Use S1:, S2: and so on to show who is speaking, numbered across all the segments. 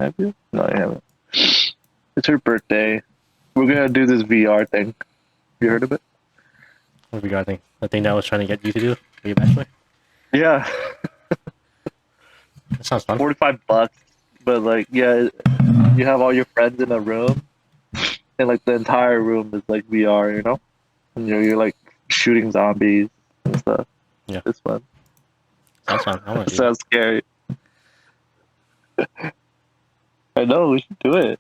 S1: Have you? No, you haven't. It's her birthday. We're gonna do this VR thing. You heard of it?
S2: Regarding the thing that I was trying to get you to do for your bachelor.
S1: Yeah,
S2: That sounds fun.
S1: $45. But like, yeah, you have all your friends in a room, and like the entire room is like VR. You know, and you're like shooting zombies and stuff.
S2: Yeah,
S1: It's fun.
S2: sounds fun. I want
S1: It
S2: to do that.
S1: sounds scary. I know we should do it.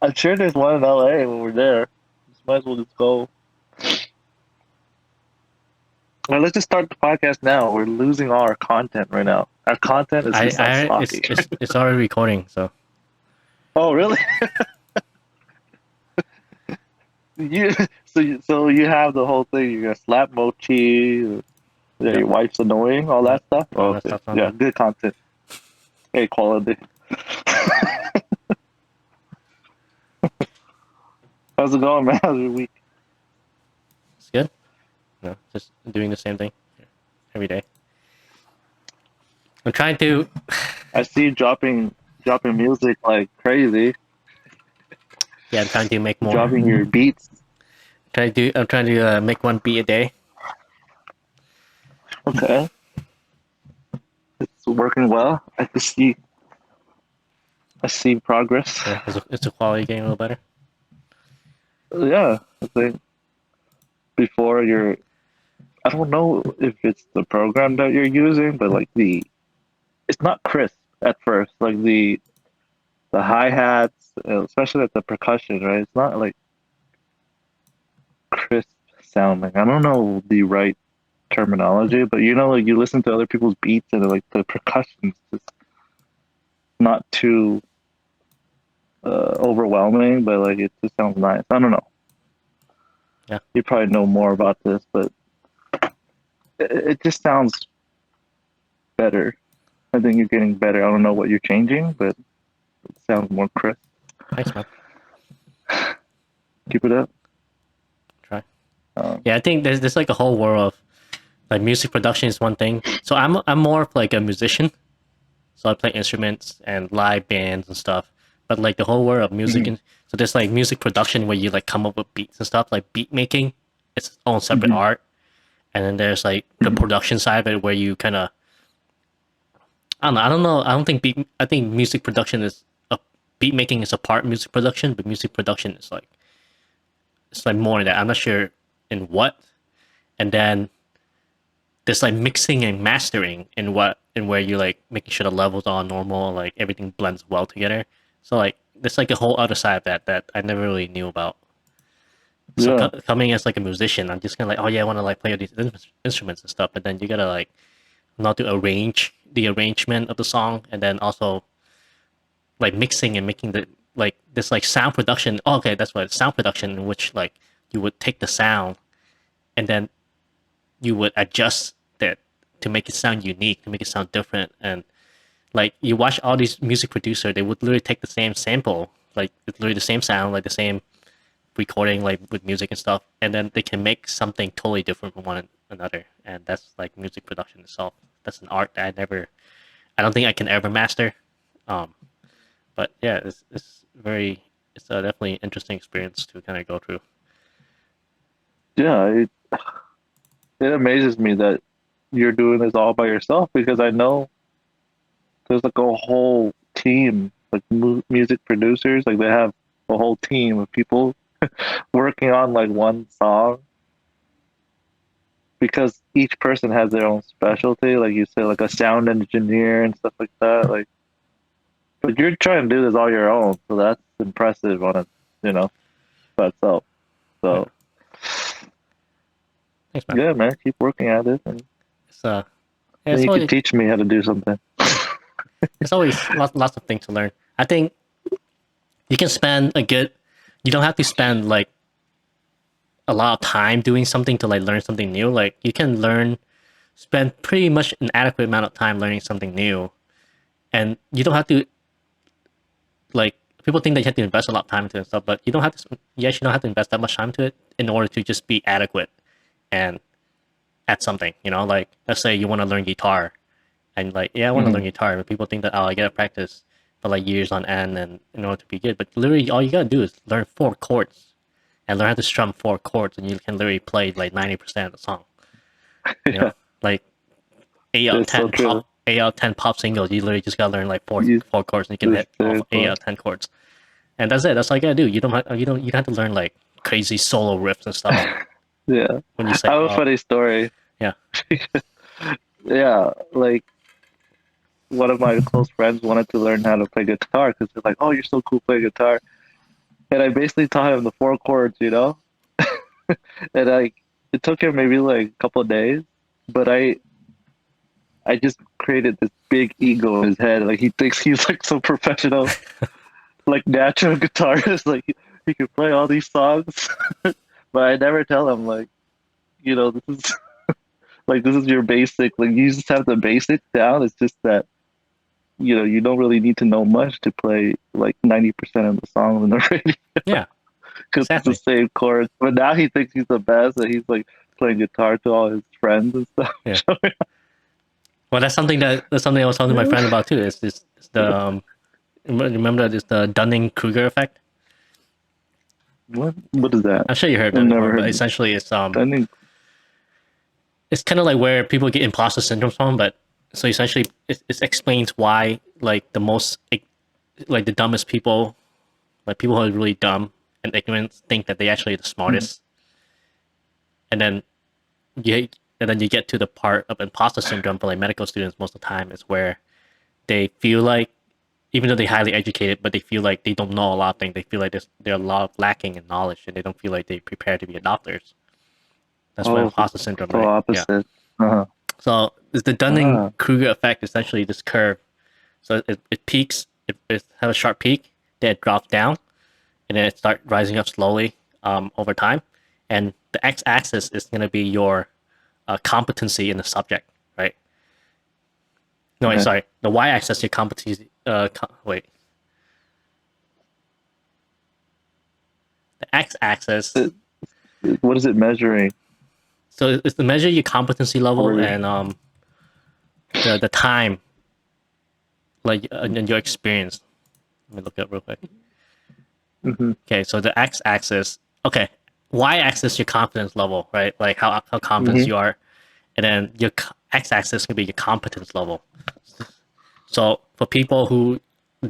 S1: I'm sure there's one in LA when we're there. Just might as well just go. Well, let's just start the podcast now. We're losing all our content right now. Our content is just sounds sloppy.
S2: It's already recording. So
S1: Oh, really? You so you have the whole thing. You're gonna slap Mochi. Yeah,
S2: yeah,
S1: your wife's annoying. All
S2: yeah,
S1: that stuff. Oh,
S2: all that
S1: okay.
S2: stuff's on
S1: Yeah,
S2: there.
S1: good content. Hey, quality. How's it going, man? How's your week?
S2: It's good. No, just doing the same thing every day. I'm trying to.
S1: I see you dropping music like crazy.
S2: Yeah, I'm trying to make more.
S1: Dropping your beats.
S2: I'm trying to make one beat a day.
S1: Okay, it's working well. I see progress.
S2: Yeah, it's a quality getting a little better.
S1: Yeah, I think before you're. I don't know if it's the program that you're using, but like it's not crisp at first. Like the hi hats, especially at the percussion, right? It's not like crisp sounding. I don't know the right terminology, but you know, like you listen to other people's beats and like the percussion's just not too overwhelming, but like it just sounds nice. I don't know.
S2: Yeah,
S1: You probably know more about this, but it just sounds better. I think you're getting better. I don't know what you're changing, but it sounds more crisp.
S2: thanks, man.
S1: Keep it up.
S2: Try.
S1: Um,
S2: Yeah, I think there's like a whole world of like music production is one thing. So I'm more of like a musician. So I play instruments and live bands and stuff. But like the whole world of music,
S1: mhm,
S2: and so there's like music production where you like come up with beats and stuff. Like beat making, it's its own separate
S1: mhm,
S2: art. And then there's like the
S1: mhm.
S2: production side of it where you kind of I don't know. I don't know. I don't think beat. I think music production is a beat making is a part of music production, but music production is like it's like more than that. I'm not sure in what. And then there's like mixing and mastering in what and where you like making sure the levels are normal, like everything blends well together. So like there's like a whole other side of that I never really knew about. So
S1: Yeah,
S2: coming as like a musician, I'm just kind of like, oh yeah, I want to like play all these instruments and stuff, but then you gotta like not to arrange the arrangement of the song, and then also like mixing and making the like this like sound production. Oh, okay, that's what sound production in which like you would take the sound and then you would adjust it to make it sound unique, to make it sound different. And like you watch all these music producers, they would literally take the same sample, like it's literally the same sound, like the same recording, like with music and stuff, and then they can make something totally different from one another. And that's like music production itself. That's an art that I don't think I can ever master. Um, but yeah, it's very, it's a definitely interesting experience to kind of go through.
S1: yeah. It amazes me that you're doing this all by yourself because I know there's like a whole team, like music producers, like they have a whole team of people working on like one song because each person has their own specialty. Like you say, like a sound engineer and stuff like that. Like, but you're trying to do this all your own, so that's impressive on it, you know, by itself.
S2: Yeah,
S1: So
S2: thanks, man.
S1: yeah, man, keep working at it, and
S2: It's yeah,
S1: then you can teach me how to do something.
S2: it's always lots of things to learn. I think you can spend a good, you don't have to spend like a lot of time doing something to like learn something new. Like you can spend pretty much an adequate amount of time learning something new, and you don't have to like people think that you have to invest a lot of time into it and stuff, but you don't have to. You actually don't have to invest that much time into it in order to just be adequate and at something. You know, like let's say you want to learn guitar, and like yeah, I want to
S1: Hmm.
S2: learn guitar, but people think that oh, I gotta practice for like years on end, and in order to be good. But literally, all you gotta do is learn 4 chords and learn how to strum 4 chords, and you can literally play like 90% of the song. You know,
S1: Yeah,
S2: like 8 out of
S1: it's so
S2: 10
S1: true.
S2: pop, 8 out of 10 pop singles. You literally just gotta learn like four
S1: You
S2: four chords, and you can
S1: just
S2: hit off
S1: very
S2: 8 out of 10 chords, and that's it. That's all you gotta do. You don't have to learn like crazy solo riffs and stuff
S1: yeah.
S2: when you
S1: I
S2: say,
S1: have a
S2: oh
S1: funny story.
S2: yeah,
S1: Yeah, like one of my close friends wanted to learn how to play guitar because they're like, "Oh, you're so cool playing guitar," and I basically taught him the 4 chords, and it took him maybe like a couple of days, but I just created this big ego in his head. Like he thinks he's like so professional, like natural guitarist, like he can play all these songs. But I never tell him like, this is this is your basic. Like you just have the basics down. It's just that you don't really need to know much to play like 90% of the songs in the radio
S2: yeah,
S1: because it's the
S2: exactly,
S1: same chords. But now he thinks he's the best, and he's like playing guitar to all his friends and stuff.
S2: yeah. Well, that's something I was talking to my friend about too. It's the remember this the Dunning-Kruger effect.
S1: What is that?
S2: I'm sure you heard
S1: I've
S2: that
S1: never
S2: before, but
S1: heard.
S2: essentially
S1: I think.
S2: it's kind of like where people get imposter syndrome from. But so essentially, it explains why like like the dumbest people, like people who are really dumb and ignorant, think that they actually are the smartest, and then you you get to the part of imposter syndrome for like medical students most of the time is where they feel like even though they're highly educated, but they feel like they don't know a lot of things. They feel like they're a lot of lacking in knowledge, and they don't feel like they prepare to be a doctors. That's what
S1: Oh, so
S2: imposter syndrome,
S1: so
S2: right? Yeah.
S1: opposite. Uh-huh.
S2: So it's the
S1: Ah,
S2: Dunning-Kruger effect, essentially this curve. So it peaks, it has a sharp peak, then it drops down, and then it starts rising up slowly over time. And the x-axis is going to be your competency in the subject, right? No, wait,
S1: okay.
S2: sorry. The y-axis, your competency. Wait. The x-axis.
S1: It, what is it measuring?
S2: So it's to measure your competency level
S1: Or
S2: and the time, like and your experience. Let me look up real quick.
S1: Mhm.
S2: Okay, so the x-axis. Okay, y-axis your confidence level, right? Like how confident
S1: Mhm.
S2: you are, and then your x-axis can be your competence level. So for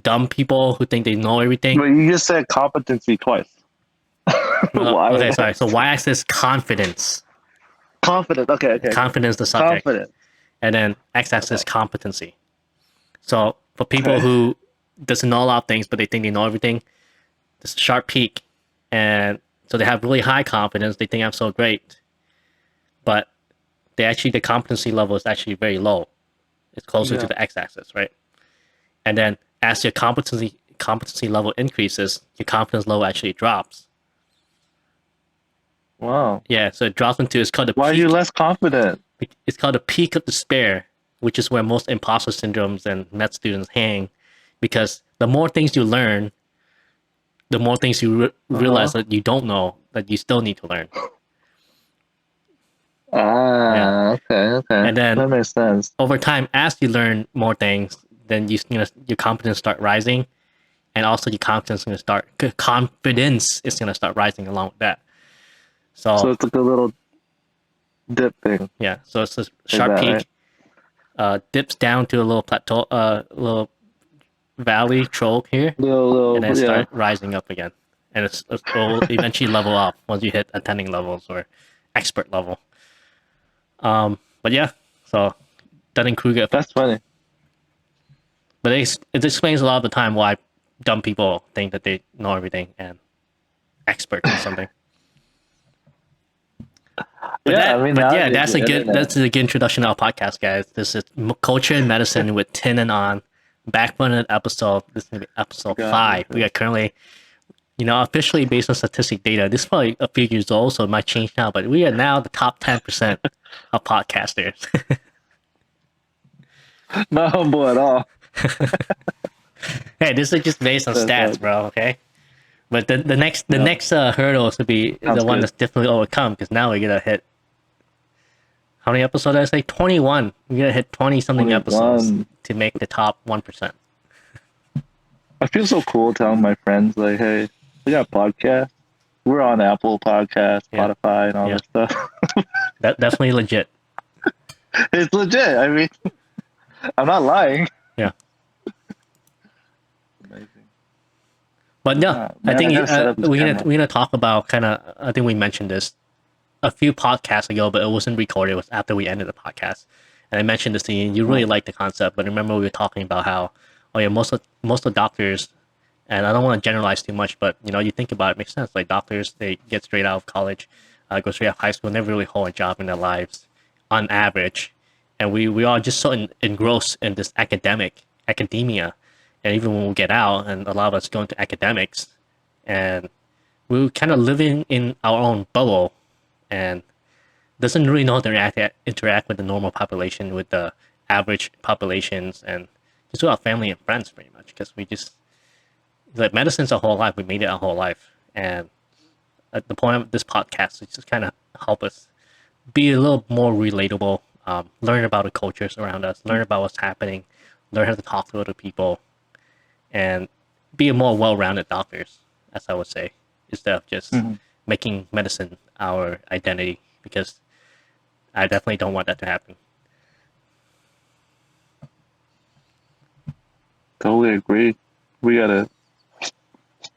S2: dumb people who think they know everything.
S1: But you just said competency twice. Why?
S2: Okay, sorry. So y-axis confidence,
S1: Confident. Okay. Okay. Okay.
S2: confidence the subject,
S1: Confident.
S2: and then
S1: Okay.
S2: x-axis competency. So for people
S1: Okay.
S2: who doesn't know a lot of things but they think they know everything, this sharp peak, and so they have really high confidence. They think I'm so great, but the competency level is actually very low. It's closer to
S1: Yeah.
S2: the x-axis, right? And then as your competency level increases, your confidence level actually drops.
S1: Wow.
S2: Yeah, so it drops into it's called the
S1: Why are you
S2: peak.
S1: less confident?
S2: It's called the peak of despair, which is where most imposter syndromes and med students hang, because the more things you learn, the more things you
S1: Uh huh.
S2: realize that you don't know that you still need to learn. Yeah,
S1: Ah. Okay. Okay.
S2: and then
S1: That makes sense.
S2: over time, as you learn more things, then your confidence start rising, and also your confidence is gonna start rising along with that.
S1: So
S2: So
S1: it's like a little dip thing,
S2: yeah, so it's a
S1: like
S2: sharp
S1: that, right?
S2: peak, dips down to a little plateau, little valley trough here, and then
S1: Yeah.
S2: start rising up again, and it will eventually level up once you hit attending levels or expert level. But yeah, so Dunning-Kruger
S1: That's
S2: effect.
S1: funny.
S2: But it explains a lot of the time why dumb people think that they know everything and experts in something.
S1: Yeah. I mean,
S2: But yeah,
S1: nowadays the internet.
S2: that's a good introduction to our podcast, guys. This is culture and medicine with Tin and On. Back for an episode. This is gonna be episode
S1: Got
S2: 5. We are currently, officially based on statistic data. This is probably a few years old, so it might change now. But we are now the top 10% of podcasters.
S1: Not humble at all.
S2: Hey, this is just based on
S1: That's
S2: stats, bro. Okay. But the
S1: yeah.
S2: next hurdle is to be the
S1: Sounds
S2: one
S1: good.
S2: that's definitely overcome because now we're gonna hit how many episodes did I say? 21. We're gonna hit 20 something episodes
S1: 21.
S2: to make the top 1%.
S1: feel so cool telling my friends like, "Hey, we got podcasts. We're on Apple Podcasts,
S2: Yeah,
S1: Spotify, and all
S2: yeah,
S1: this stuff."
S2: that definitely legit.
S1: It's legit. I mean, I'm not lying.
S2: Yeah,
S1: Amazing.
S2: but no,
S1: Ah,
S2: I
S1: man, I
S2: think
S1: gotta set up this camera.
S2: we're gonna talk about kind of. I think we mentioned this a few podcasts ago, but it wasn't recorded. It was after we ended the podcast, and I mentioned this to you. And you really
S1: Oh,
S2: liked the concept, but remember we were talking about how, oh yeah, most of doctors, and I don't want to generalize too much, but you know, you think about it, it makes sense. Like doctors, they get straight out of college, go straight out of high school, never really hold a job in their lives, on average, and we are just so engrossed in this academia, and even when we get out, and a lot of us go into academics, and we're kind of living in our own bubble and doesn't really know how to interact with the normal population, with the average populations, and just with our family and friends, pretty much. Because we just like medicine's our whole life. We made it our whole life, and at the point of this podcast is just kind of help us be a little more relatable, learn about the cultures around us, learn about what's happening, learn how to talk to other people, and be a more well-rounded doctors, as I would say, instead of just
S1: mhm.
S2: making medicine our identity. Because I definitely don't want that to happen.
S1: Totally agree. We gotta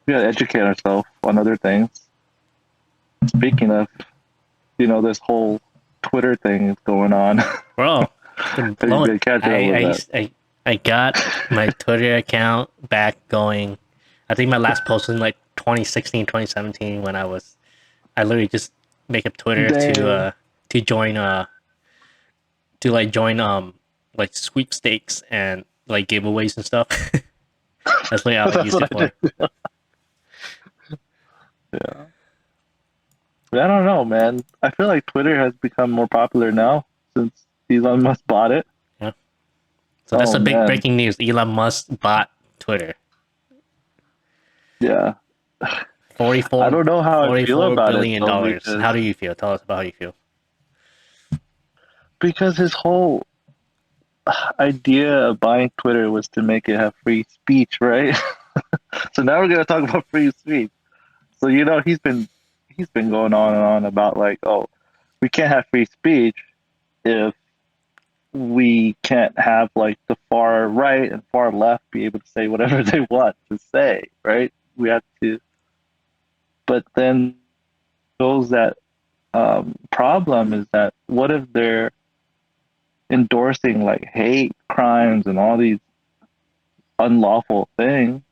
S1: we gotta educate ourselves on other things. Speaking of, this whole Twitter thing is going on.
S2: Bro, it's been
S1: Have you
S2: blowing.
S1: been catching up with that?
S2: I got my Twitter account back going. I think my last post was in like 2016, 2017 when I literally just make up Twitter
S1: Dang.
S2: to join join like sweepstakes and like giveaways and stuff. That's what I
S1: That's
S2: used it
S1: what I
S2: for.
S1: did. Yeah. I don't know, man. I feel like Twitter has become more popular now since Elon Musk bought it.
S2: Yeah. So that's
S1: Oh
S2: a big
S1: man.
S2: breaking news. Elon Musk bought Twitter.
S1: Yeah. I
S2: 44,
S1: don't know how I feel
S2: $44
S1: about it
S2: billion
S1: though,
S2: dollars. How do you feel? Tell us about how you feel.
S1: because his whole idea of buying Twitter was to make it have free speech, right? So now we're gonna talk about free speech. So he's been going on and on about like, oh, we can't have free speech if we can't have like the far right and far left be able to say whatever they want to say, right? We have to, but then goes that problem is that what if they're endorsing like hate crimes and all these unlawful things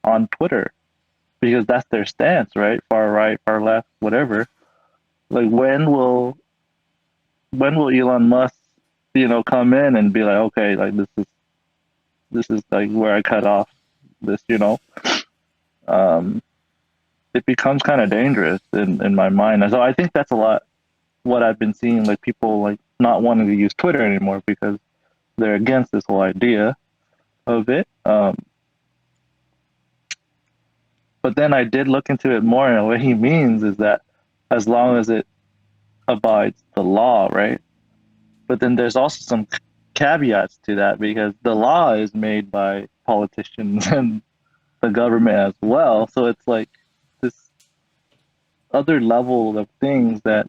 S1: on Twitter because that's their stance, right? Far right, far left, whatever. Like when will Elon Musk, come in and be like, okay, like this is like where I cut off this. Um, it becomes kind of dangerous in my mind. And so I think that's a lot what I've been seeing, like people like not wanting to use Twitter anymore because they're against this whole idea of it. But then I did look into it more, and what he means is that as long as it abides the law, right? But then there's also some caveats to that because the law is made by politicians and the government as well. So it's like this other level of things that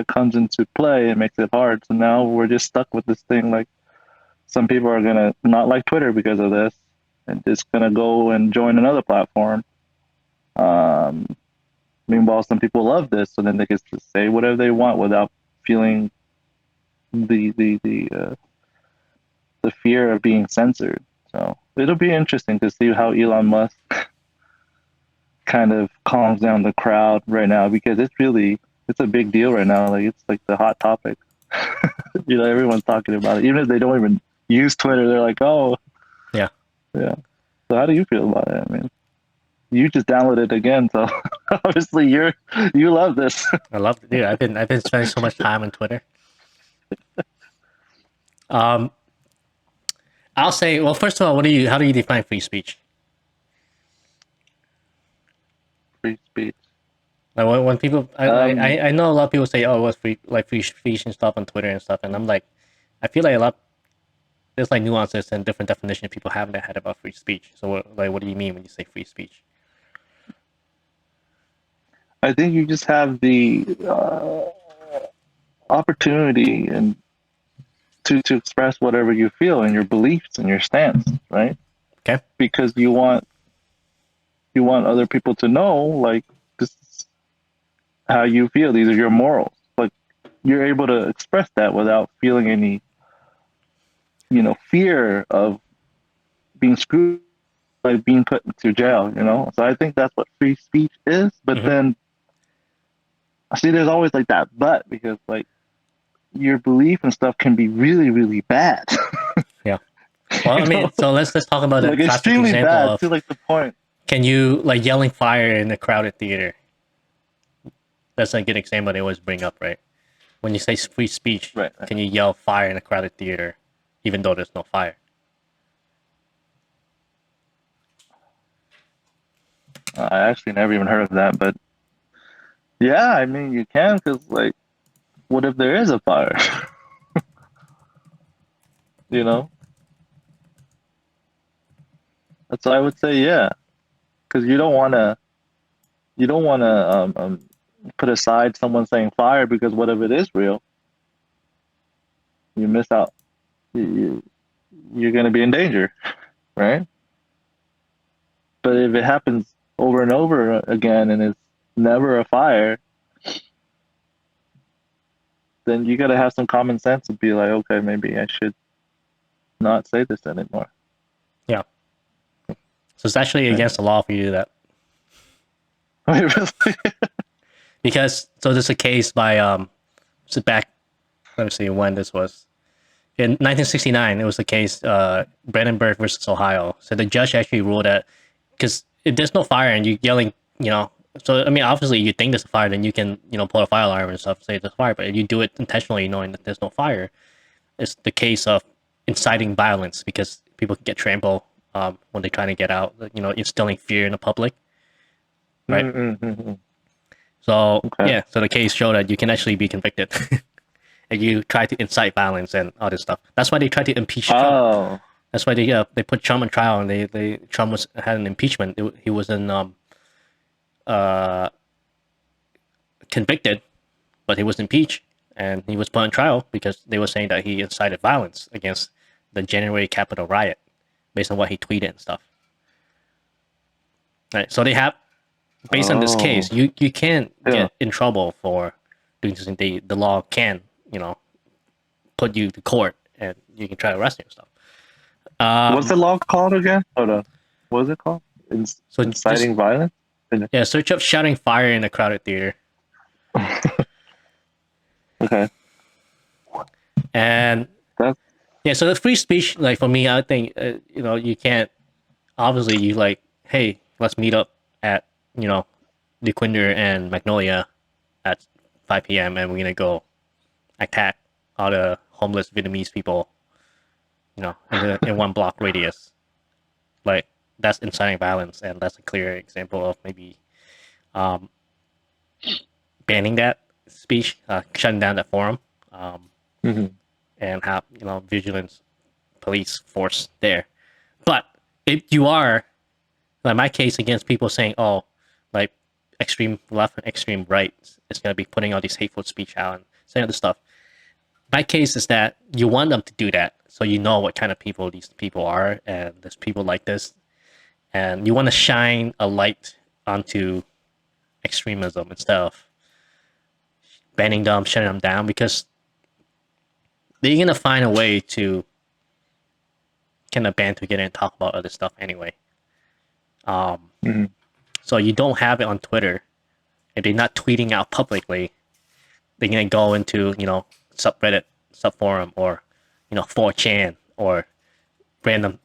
S1: comes into play and makes it hard. So now we're just stuck with this thing. Like some people are gonna not like Twitter because of this, and just gonna go and join another platform. Um, Meanwhile, some people love this, so then they can just say whatever they want without feeling the fear of being censored. So it'll be interesting to see how Elon Musk kind of calms down the crowd right now because it's a big deal right now. Like it's like the hot topic. Everyone's talking about it. Even if they don't even use Twitter, they're like, oh,
S2: Yeah,
S1: yeah. So how do you feel about it? I mean, you just downloaded it again, so obviously you love this.
S2: I love it, dude. I've been spending so much time on Twitter. Um, I'll say, well, first of all, how do you define free speech?
S1: Free speech.
S2: Like when people,
S1: Um,
S2: I know a lot of people say, oh, it was free speech and stuff on Twitter and stuff, and I'm like, I feel like a lot. there's like nuances and different definitions people have in their head about free speech. So what do you mean when you say free speech?
S1: I think you just have the opportunity and to express whatever you feel and your beliefs and your stance, right?
S2: Okay.
S1: Because you want other people to know, like, this is how you feel. These are your morals. Like, you're able to express that without feeling any, fear of being screwed, like being put into jail. So I think that's what free speech is. But
S2: Mm-hmm.
S1: then, see, there's always like that but, because like your belief and stuff can be really, really bad.
S2: Yeah. Well,
S1: you
S2: I
S1: know,
S2: mean, so let's talk about a
S1: like
S2: classic
S1: extremely
S2: example
S1: bad
S2: of
S1: to like the point.
S2: can you like yelling fire in a crowded theater? That's a good example they always bring up, right? When you say free speech,
S1: Right.
S2: can you yell fire in a crowded theater, even though there's no fire?
S1: I actually never even heard of that, but yeah, I mean, you can, because like, what if there is a fire? you know, that's why I would say yeah, because you don't want to put aside someone saying fire, because what if it is real? You miss out. You're going to be in danger, right? But if it happens over and over again and it's never a fire, then you got to have some common sense and be like, okay, maybe I should not say this anymore.
S2: Yeah. So it's actually
S1: Right?
S2: against the law for you to do that.
S1: Wait, really?
S2: Because so there's a case by so back, let me see when this was. In 1969, it was the case Brandenburg versus Ohio. So the judge actually ruled that because if there's no fire and you yelling, so I mean, obviously you think there's a fire, then you can pull a fire alarm and stuff, say there's a fire. But if you do it intentionally, knowing that there's no fire, it's the case of inciting violence because people can get trampled when they're trying to get out. Instilling fear in the public, right?
S1: Mm-hmm.
S2: So
S1: Okay.
S2: yeah, so the case showed that you can actually be convicted. And you try to incite violence and all this stuff. That's why they tried to impeach Trump.
S1: Oh.
S2: That's why they put Trump on trial and they Trump had an impeachment. He was uh convicted, but he was impeached and he was put on trial because they were saying that he incited violence against the January Capitol riot based on what he tweeted and stuff. Right. So they have based on this
S1: Oh.
S2: case, you can't
S1: Yeah.
S2: get in trouble for doing something. The law can put you to court and you can try to arrest you and stuff.
S1: What's the law called again? Hold on. What is it called?
S2: So just
S1: Inciting violence?
S2: yeah, search up shouting fire in a crowded theater.
S1: Okay.
S2: And
S1: That's
S2: yeah, so the free speech, like for me, I think you can't. Obviously, you like, hey, let's meet up at the Quinder and Magnolia at 5 p.m. and we're gonna go attack all the homeless Vietnamese people, in 1 block radius. Like that's inciting violence, and that's a clear example of maybe um, banning that speech, shutting down that forum,
S1: mhm.
S2: and have vigilance police force there. But if you are like my case against people saying, oh, like extreme left and extreme right is going to be putting all these hateful speech out and saying other stuff. My case is that you want them to do that so you know what kind of people these people are, and there's people like this, and you want to shine a light onto extremism instead of banning them, shutting them down, because they're gonna find a way to kind of band together and talk about other stuff anyway.
S1: Mhm.
S2: So you don't have it on Twitter. If they're not tweeting out publicly, they're gonna go into subreddit, subforum, or 4chan or random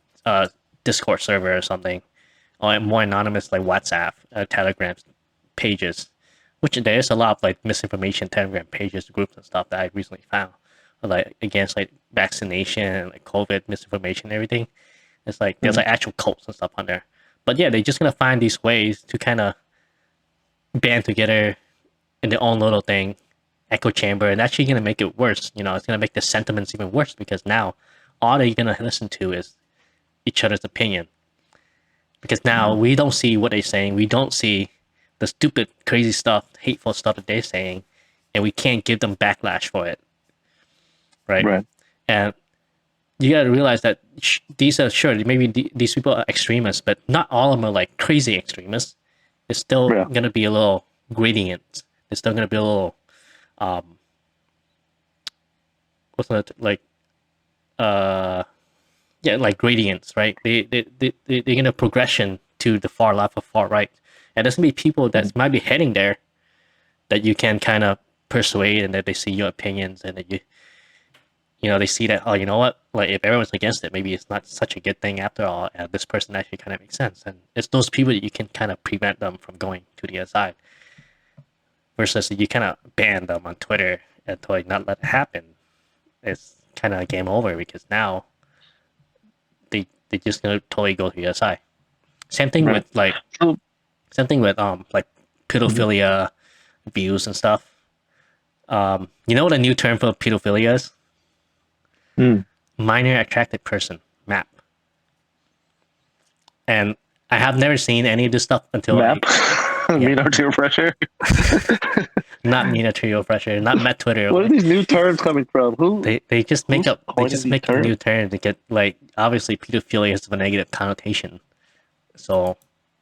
S2: Discord server or something, or more anonymous like WhatsApp, Telegram pages, which there is a lot of like misinformation Telegram pages, groups and stuff that I recently found, like against like vaccination and like COVID misinformation and everything. It's like there's
S1: Mhm.
S2: like actual cults and stuff on there. But yeah, they're just gonna find these ways to kind of band together in their own little thing, echo chamber, and actually gonna make it worse. It's gonna make the sentiments even worse because now all they're gonna listen to is each other's opinion. Because now we don't see what they're saying. We don't see the stupid, crazy stuff, hateful stuff that they're saying, and we can't give them backlash for it, right?
S1: Right.
S2: And you got to realize that these are sure maybe these people are extremists, but not all of them are like crazy extremists. It's still
S1: Yeah.
S2: gonna be a little gradient. It's still gonna be a little what's that like yeah, like gradients, right? They're gonna progression to the far left or far right, and there's gonna be people that might be heading there that you can kind of persuade, and that they see your opinions, and that you know they see that, oh, you know what, like if everyone's against it, maybe it's not such a good thing after all, and this person actually kind of makes sense, and it's those people that you can kind of prevent them from going to the other side, versus you kind of ban them on Twitter and totally not let it happen. It's kind of game over because now they just gonna totally go to the other side. Same thing
S1: Right.
S2: with like
S1: So,
S2: like pedophilia views and stuff. You know what a new term for pedophilia is?
S1: mm,
S2: Minor attracted person, MAP. And I have never seen any of this stuff until
S1: map, mean arterial pressure.
S2: not mean arterial pressure, not met Twitter.
S1: What are these new terms coming from? Who?
S2: They just make
S1: Who's
S2: up they
S1: coining
S2: just
S1: these
S2: make a new
S1: terms?
S2: term to get like obviously pedophilia has a negative connotation. So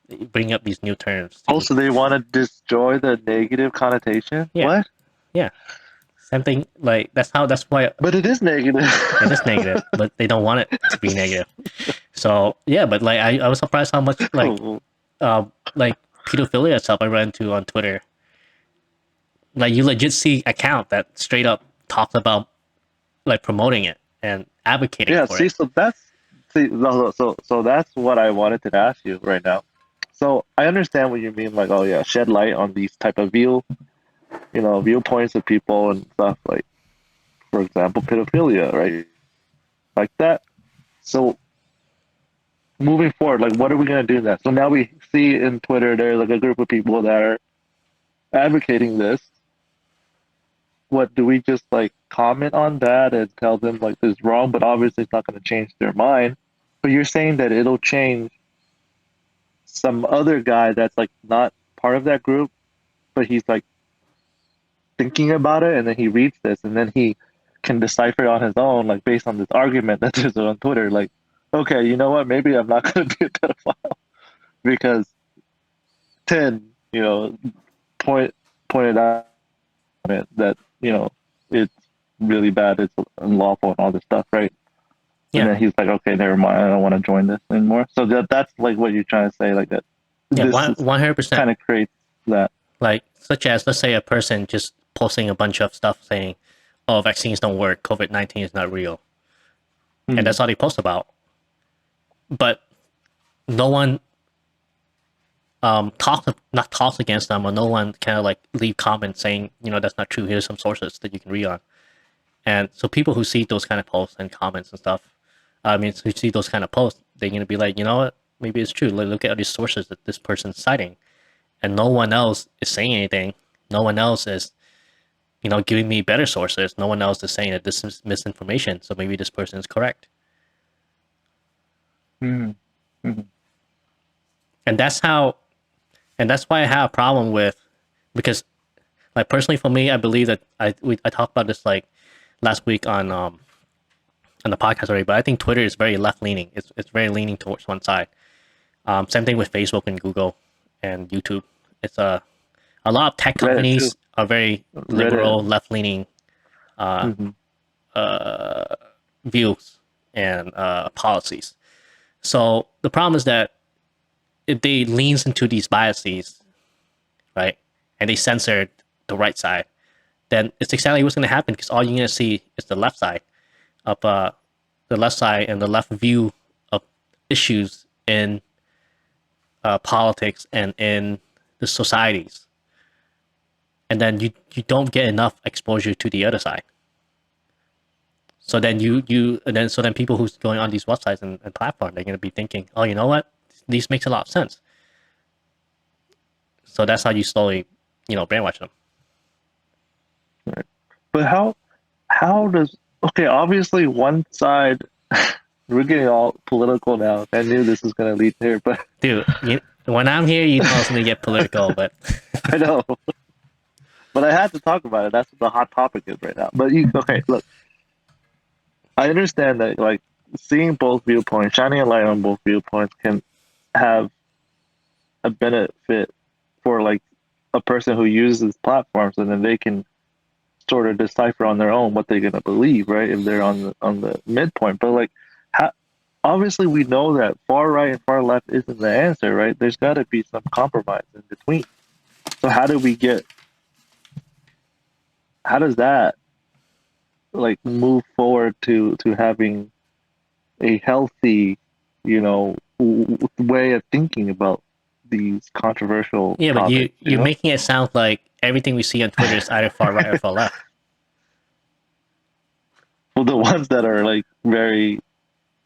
S2: they bring up these new terms.
S1: Oh, so they want to destroy the negative connotation?
S2: Yeah.
S1: What?
S2: Yeah. Something like that's why
S1: But it is negative.
S2: it is negative, but they don't want it to be negative. So yeah, but like I was surprised how much like pedophilia itself I ran into on Twitter. Like you legit see account that straight up talks about like promoting it and advocating
S1: Yeah,
S2: for
S1: see,
S2: it.
S1: so that's what I wanted to ask you right now. So I understand what you mean, like, oh yeah, shed light on these type of viewpoints of people and stuff, like, for example, pedophilia, right? Like that. So moving forward, like, what are we gonna do next? So now we see in Twitter there's like a group of people that are advocating this. What do we just like comment on that and tell them like this is wrong? But obviously, it's not going to change their mind. But you're saying that it'll change some other guy that's like not part of that group, but he's like thinking about it, and then he reads this, and then he can decipher it on his own, like based on this argument that there's on Twitter. Like, okay, you know what? Maybe I'm not going to be a pedophile because 10, point pointed out that it's really bad, it's unlawful, and all this stuff, right? And
S2: Yeah,
S1: then he's like, okay, never mind, I don't want to join this anymore. So that's like what you're trying to say, like that.
S2: yeah,
S1: This
S2: 100%.
S1: kind of creates that.
S2: Like such as let's say a person just posting a bunch of stuff saying, "Oh, vaccines don't work, COVID-19 is not real," and that's all they post about. But no one not talks against them, or no one kind of like leave comments saying, that's not true, here's some sources that you can read on. And so people who see those kind of posts and comments and stuff, who see those kind of posts, they're gonna be like, you know what, maybe it's true, like, look at all these sources that this person's citing, and no one else is saying anything, no one else is giving me better sources, no one else is saying that this is misinformation, so maybe this person is correct.
S1: Mm-hmm.
S2: And that's why I have a problem with, because like personally for me, I believe that I talked about this like last week on the podcast already, but I think Twitter is very left leaning. It's very leaning towards one side. Same thing with Facebook and Google and YouTube. It's a lot of tech companies are very liberal, left leaning views and policies. So the problem is that if they leans into these biases, right, and they censor the right side, then it's exactly what's going to happen, because all you're going to see is the left side of the left side and the left view of issues in politics and in the societies, and then you don't get enough exposure to the other side. So then so then people who's going on these websites and platforms, they're going to be thinking, oh, you know what, this makes a lot of sense. So that's how you slowly, brainwash them.
S1: Right. But how does, okay, obviously one side We're getting all political now. I knew this was gonna lead here, but
S2: Dude, when I'm here, you know it's gonna get political, but
S1: I know. But I had to talk about it. That's what the hot topic is right now. But you okay? Look, I understand that like seeing both viewpoints, shining a light on both viewpoints, can have a benefit for like a person who uses platforms, and then they can sort of decipher on their own what they're gonna believe, right? If they're on the midpoint, but like, how, obviously we know that far right and far left isn't the answer, right? There's got to be some compromise in between. So how do we get? How does that like move forward to having a healthy, way of thinking about these controversial
S2: yeah, but
S1: topics?
S2: you're making it sound like everything we see on Twitter is either far right or far left.
S1: Well, the ones that are like very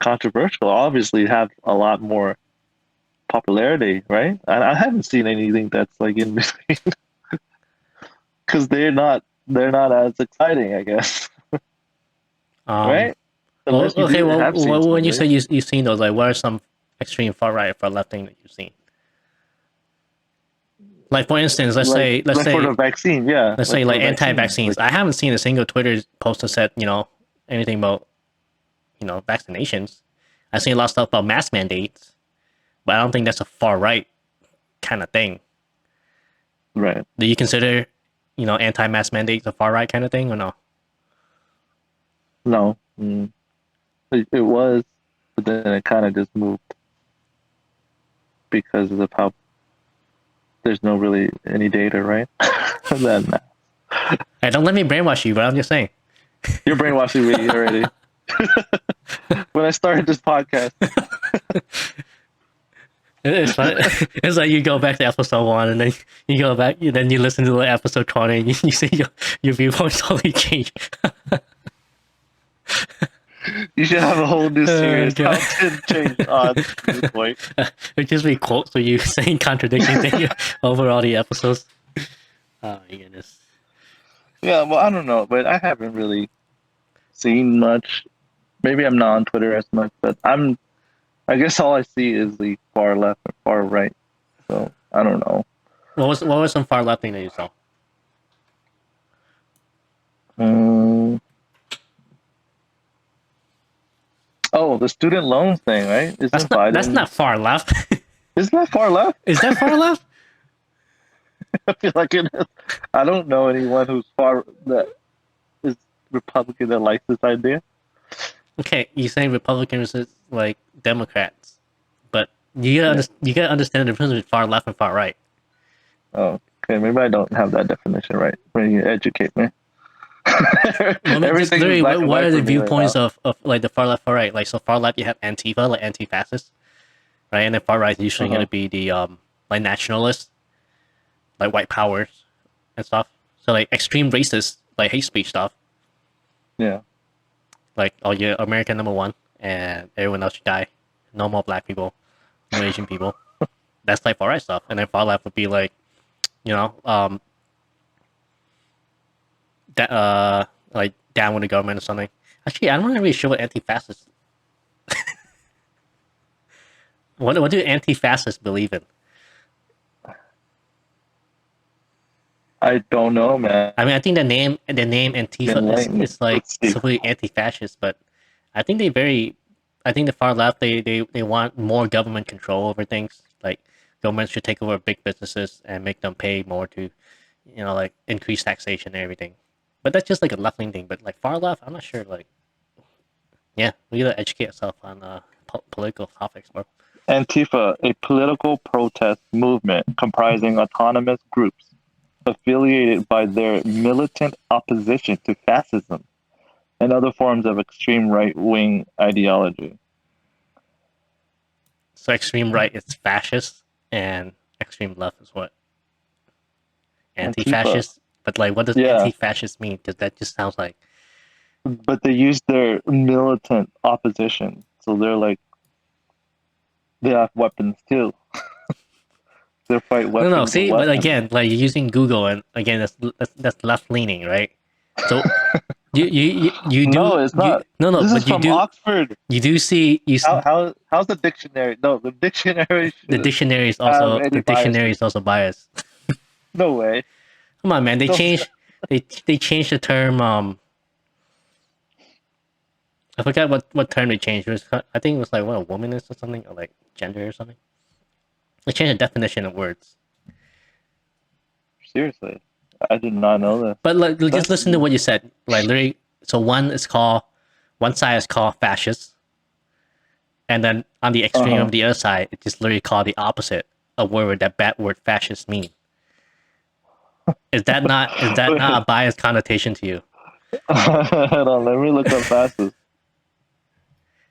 S1: controversial obviously have a lot more popularity, right? I haven't seen anything that's like in between because they're not as exciting, I guess,
S2: Um,
S1: right?
S2: well,
S1: Unless you
S2: okay,
S1: do
S2: well,
S1: have seen
S2: when
S1: some,
S2: you
S1: right?
S2: say you've seen those, like, what are some extreme far right or far left thing that you've seen? Like, for instance,
S1: Like for the vaccine, yeah,
S2: let's
S1: like
S2: say
S1: for
S2: like
S1: the vaccine,
S2: anti-vaccines.
S1: like
S2: I haven't seen a single Twitter post that said anything about vaccinations. I've seen a lot of stuff about mask mandates, but I don't think that's a far right kind of thing.
S1: right.
S2: Do you consider anti-mask mandates a far right kind of thing or no?
S1: No, it was, but then it kind of just moved because of how there's no really any data, right? Then
S2: Hey, don't let me brainwash you, but I'm just saying.
S1: you're brainwashing me already. When I started this podcast,
S2: It's fun. It's like you go back to episode 1, and then you go back, then you listen to the episode 20, and you see your viewpoint totally change.
S1: you should have a whole new series.
S2: God.
S1: How to change on viewpoint.
S2: It just be quotes of you saying contradicting things over all the episodes. Oh my goodness.
S1: Yeah, well, I don't know, but I haven't really seen much. Maybe I'm not on Twitter as much, but I guess all I see is the far left and far right. So I don't know.
S2: What was some far left thing that you saw?
S1: Mm. Oh, the student loans thing, right?
S2: That's
S1: Isn't
S2: not
S1: Biden?
S2: that's not far left.
S1: Isn't that far left?
S2: Is that far left?
S1: I feel like it is. I don't know anyone who's far that is Republican that likes this idea.
S2: Okay, you saying Republicans is like Democrats, but you gotta understand the difference between far left and far right.
S1: Oh, okay. Maybe I don't have that definition right. Maybe you educate me.
S2: Well, I mean,
S1: Everything is
S2: literally,
S1: black and
S2: what
S1: white
S2: are
S1: for
S2: the
S1: me right
S2: viewpoints
S1: now.
S2: of like the far left, far right? Like, so far left, you have Antifa, like anti-fascist, right? And then far right is usually
S1: Uh-huh.
S2: gonna be the like nationalists, like white powers and stuff. So like extreme racist, like hate speech stuff,
S1: Yeah.
S2: like oh yeah, American number one, and everyone else should die. No more black people, no Asian people. That's like far right stuff. And then far left would be like, you know, that like down with the government or something. Actually, I'm not really sure what anti-fascists. What do anti-fascists believe in?
S1: I don't know, man.
S2: I mean, I think the name Antifa
S1: Enlighten me.
S2: is like
S1: Let's see.
S2: simply anti-fascist, but I think I think the far left they want more government control over things. Like government should take over big businesses and make them pay more to, like increase taxation and everything. But that's just like a left wing thing. But like far left, I'm not sure. Like, yeah, we gotta educate ourselves on political topics, bro.
S1: Antifa, a political protest movement comprising autonomous groups affiliated by their militant opposition to fascism and other forms of extreme right-wing ideology.
S2: So extreme right is fascist, and extreme left is what?
S1: Antifa.
S2: Anti-fascist. But like, what does
S1: Yeah,
S2: anti-fascist mean? Because that just sounds like
S1: but they use their militant opposition. So they're like, they have weapons too. They fight
S2: no.
S1: weapons with
S2: See, but
S1: weapons.
S2: again, like you're using Google, and again, that's left leaning, right? So You
S1: No,
S2: do
S1: it's not.
S2: no,
S1: This is
S2: but
S1: from Oxford.
S2: you do see
S1: How's the dictionary? No, the dictionary
S2: the
S1: shouldn't
S2: dictionary is
S1: have
S2: also
S1: any biases.
S2: biased.
S1: No way.
S2: Come on, man.
S1: No.
S2: They changed the term. I forgot what term they changed. It was, I think it was like what a woman is or something, or like gender or something. They changed the definition of words.
S1: Seriously, I did not know this.
S2: But like, just
S1: That's
S2: listen to what you said. Like literally, so one side is called fascist, and then on the extreme
S1: uh
S2: of the other side, it's just literally called the opposite of word that bad word fascist mean. Is that not a biased connotation to you?
S1: Hold on, let me look up fastest.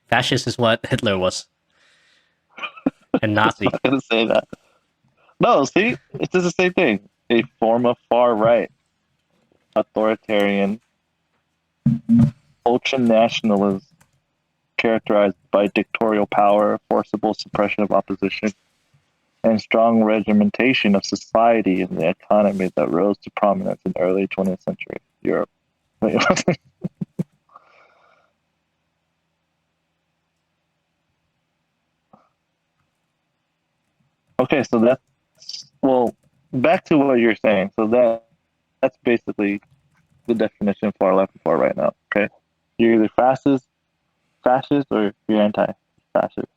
S2: Fascist is what Hitler was, and Nazi.
S1: I'm gonna say that. No, see, it's just the same thing. A form of far right, authoritarian, ultra nationalism characterized by dictatorial power, forcible suppression of opposition, and strong regimentation of society and the economy that rose to prominence in early 20th century Europe. Okay, so that's well, back to what you're saying. So that's basically the definition of far left and far right now. Okay, you're either fascist, or you're anti-fascist.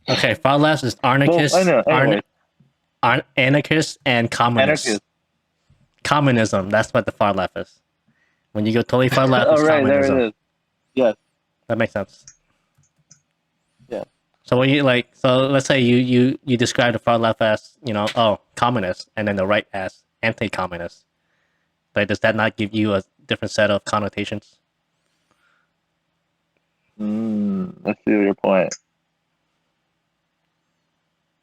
S2: Okay, far left is
S1: Well, I know. Anyway,
S2: anarchist and communist.
S1: anarchist.
S2: Communism. That's what the far left is. When you go totally far left,
S1: All
S2: it's
S1: right, there it
S2: communism.
S1: is. Yes,
S2: That makes sense.
S1: yes.
S2: So when you like, so let's say you describe the far left as communist, and then the right as anti-communist. Like, does that not give you a different set of connotations?
S1: I see your point.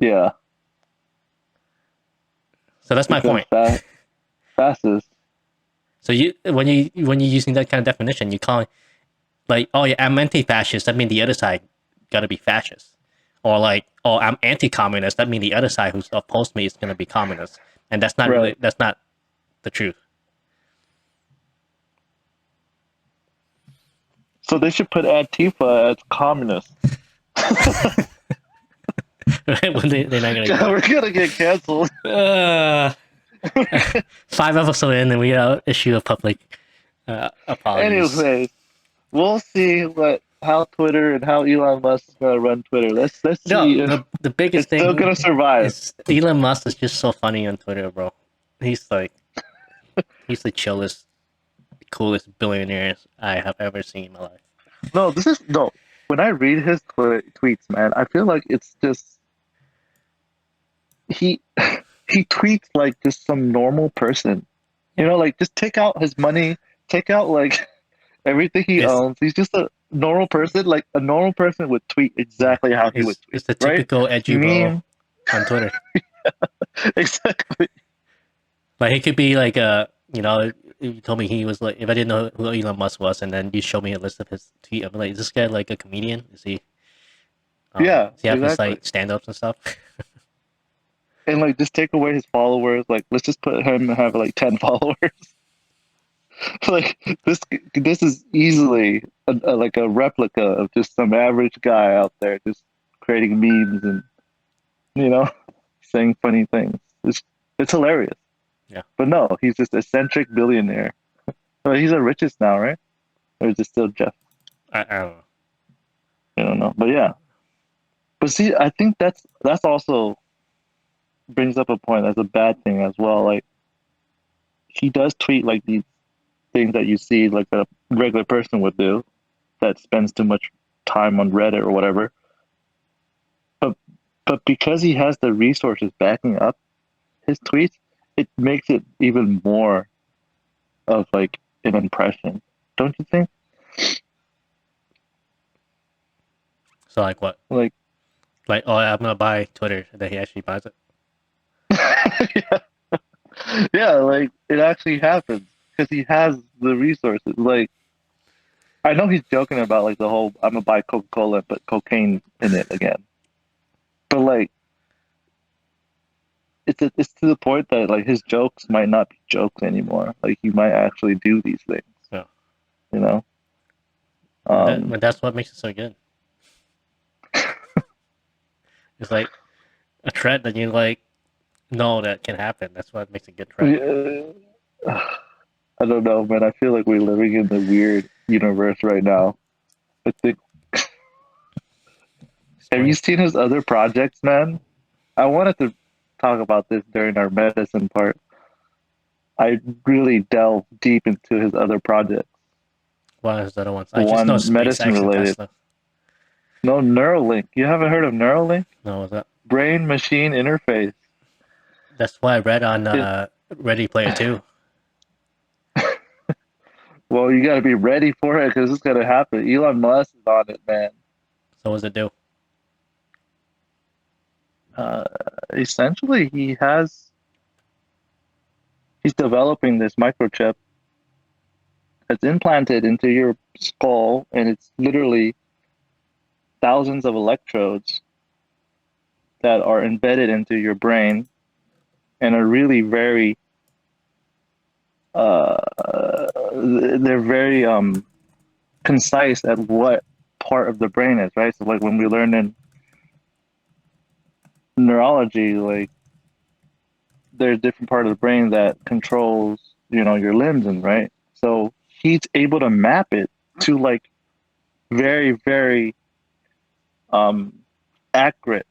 S1: Yeah,
S2: So that's my
S1: because
S2: point.
S1: fascist.
S2: So when you're using that kind of definition, you call it like, oh yeah, I'm anti-fascist. That means the other side got to be fascist, or like, oh, I'm anti-communist. That means the other side who's opposed to me is going to be communist, and
S1: Right.
S2: that's not the truth.
S1: So they should put Antifa as communist.
S2: Right? When they're not going
S1: We're gonna get canceled.
S2: to. 5 episodes in, and we issue a public apologies.
S1: Anyways, we'll see how Twitter and how Elon Musk is gonna run Twitter. Let's
S2: No,
S1: see if
S2: the biggest
S1: it's still
S2: thing
S1: gonna survive.
S2: is Elon Musk is just so funny on Twitter, bro. He's like he's the chillest, coolest billionaire I have ever seen in my life.
S1: No, this is no. When I read his tweets, man, I feel like it's just he he tweets like just some normal person. You know, like just take out his money, take out like everything he
S2: It's
S1: owns. He's just a normal person. Like a normal person would tweet exactly how he would tweet,
S2: it's the
S1: right?
S2: typical edgy bro
S1: Meme,
S2: on Twitter.
S1: exactly.
S2: Like he could be like you told me he was like, if I didn't know who Elon Musk was, and then you show me a list of his tweet, I'm like, is this guy like a comedian? Is he
S1: Yeah,
S2: does he have his
S1: exactly.
S2: like stand ups and stuff?
S1: And like just take away his followers. Like let's just put him have like 10 followers. Like this is easily like a replica of just some average guy out there just creating memes and you know saying funny things. It's hilarious.
S2: Yeah.
S1: But no, he's just eccentric billionaire. Well, he's the richest now, right? Or is it still Jeff?
S2: I don't know.
S1: I don't know. But yeah. But see, I think that's also brings up a point that's a bad thing as well. Like he does tweet like these things that you see like a regular person would do that spends too much time on Reddit or whatever. But but because he has the resources backing up his tweets, it makes it even more of like an impression. Don't you think?
S2: So like what?
S1: Like
S2: Like, oh, I'm gonna buy Twitter, and then he actually buys it.
S1: yeah, yeah, like it actually happens because he has the resources. Like I know he's joking about like the whole I'm gonna buy Coca-Cola and put cocaine in it again. But like it's to the point that like his jokes might not be jokes anymore. Like he might actually do these things.
S2: Yeah.
S1: You know.
S2: But that's what makes it so good. It's like a threat that you like know that can happen. That's what makes a good threat.
S1: Yeah, I don't know, man. I feel like we're living in the weird universe right now. I think. Have you seen his other projects, man? I wanted to talk about this during our medicine part. I really delved deep into his other projects.
S2: What is the other ones? I just know
S1: One medicine
S2: SpaceX and
S1: related.
S2: Tesla.
S1: No, Neuralink. You haven't heard of Neuralink?
S2: No, was that?
S1: Brain machine interface.
S2: That's what I read on
S1: It,
S2: Ready Player 2.
S1: well, you got to be ready for it because it's going to happen. Elon Musk is on it, man.
S2: So what does it do?
S1: Uh, Essentially, he's developing this microchip that's implanted into your skull, and it's literally thousands of electrodes that are embedded into your brain and are really very uh, they're very concise at what part of the brain is, right? So like when we learn in neurology, like there's different part of the brain that controls, your limbs, and right. So he's able to map it to like very, very um accurate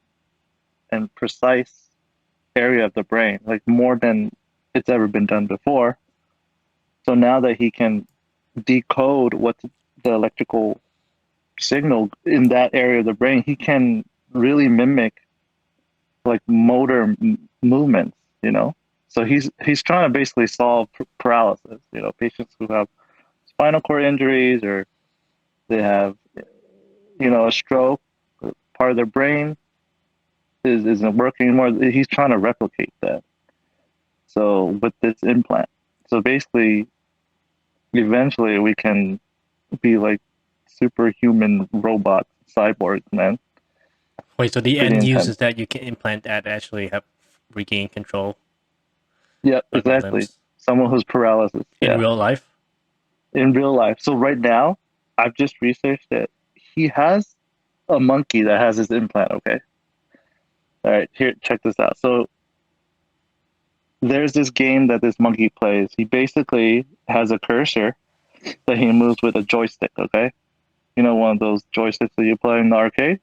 S1: and precise area of the brain, like more than it's ever been done before. So now that he can decode what's the electrical signal in that area of the brain, he can really mimic like motor movements, So he's trying to basically solve paralysis, patients who have spinal cord injuries or they have, a stroke, part of their brain isn't working anymore. He's trying to replicate that. So with this implant, so basically, eventually we can be like superhuman robots, cyborgs, man.
S2: Wait, so the
S1: Pretty
S2: end use
S1: intense.
S2: is that you can implant that actually have regain control
S1: Yeah,
S2: of the
S1: exactly.
S2: limbs
S1: Someone who's paralysis.
S2: in
S1: Yeah,
S2: real life?
S1: in real life. So right now, I've just researched it. He has a monkey that has his implant. Okay. All right. Here, check this out. So there's this game that this monkey plays. He basically has a cursor that he moves with a joystick. Okay. One of those joysticks that you play in the arcade.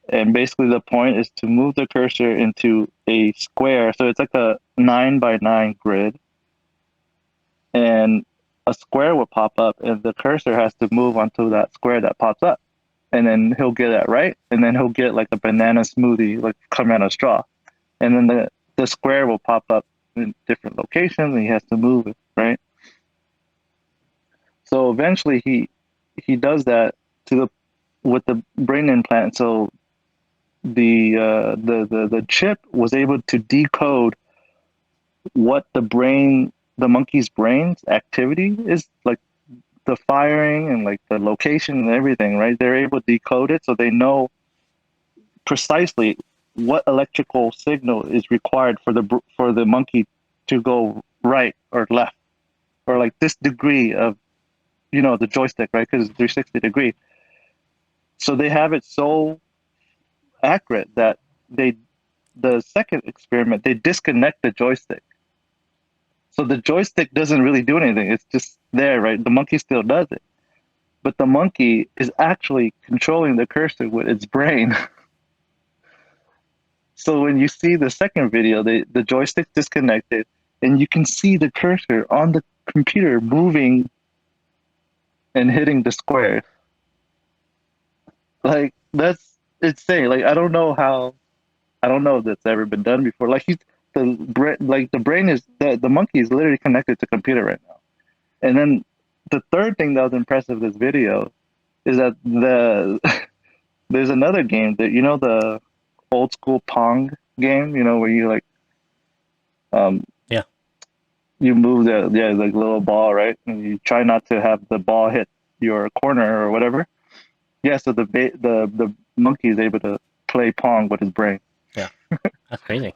S1: And basically, the point is to move the cursor into a square. So it's like a 9 by 9 grid, and a square will pop up, and the cursor has to move onto that square that pops up. And then he'll get that right, and then he'll get like a banana smoothie, like coming out of a straw. And then the square will pop up in different locations, and he has to move it, right? So eventually, he does that to the with the brain implant. So the chip was able to decode what the monkey's brain's activity is, like the firing and like the location and everything, right? They're able to decode it, so they know precisely what electrical signal is required for the monkey to go right or left, or like this degree of the joystick, right? Because it's 360 degree. So they have it so accurate that the second experiment they disconnect the joystick. So the joystick doesn't really do anything. It's just there, right? The monkey still does it. But the monkey is actually controlling the cursor with its brain. So when you see the second video, the joystick's disconnected, and you can see the cursor on the computer moving and hitting the square. Like that's insane. Like I don't know if that's ever been done before. Like the brain is the monkey is literally connected to computer right now. And then the third thing that was impressive with this video is that there's another game that the old school Pong game, where you like um
S2: Yeah.
S1: you move the like little ball, right? And you try not to have the ball hit your corner or whatever. Yeah, so the monkey is able to play Pong with his brain.
S2: Yeah. That's crazy.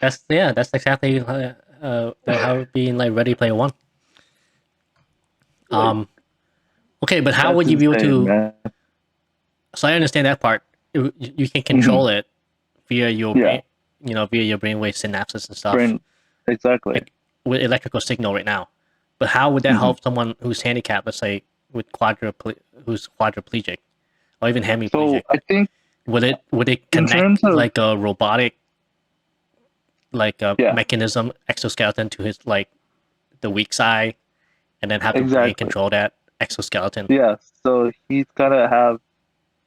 S2: That's exactly how it would be in like Ready Player One.
S1: Like
S2: Okay, but how
S1: that's
S2: would you be able
S1: insane,
S2: to?
S1: man.
S2: So I understand that part. You can
S1: Hmm.
S2: control it via your
S1: Yeah,
S2: brain, via your brainwave synapses and stuff,
S1: brain. Exactly.
S2: like with electrical signal right now. But how would that
S1: Hmm.
S2: help someone who's handicapped, let's say who's quadriplegic or even
S1: So
S2: hemiplegic?
S1: I think
S2: Would it
S1: in terms
S2: connect
S1: of
S2: like a robotic like a
S1: yeah,
S2: mechanism exoskeleton to his like the weak side, and then have the brain
S1: exactly.
S2: control that exoskeleton?
S1: Yeah. So he's gotta have.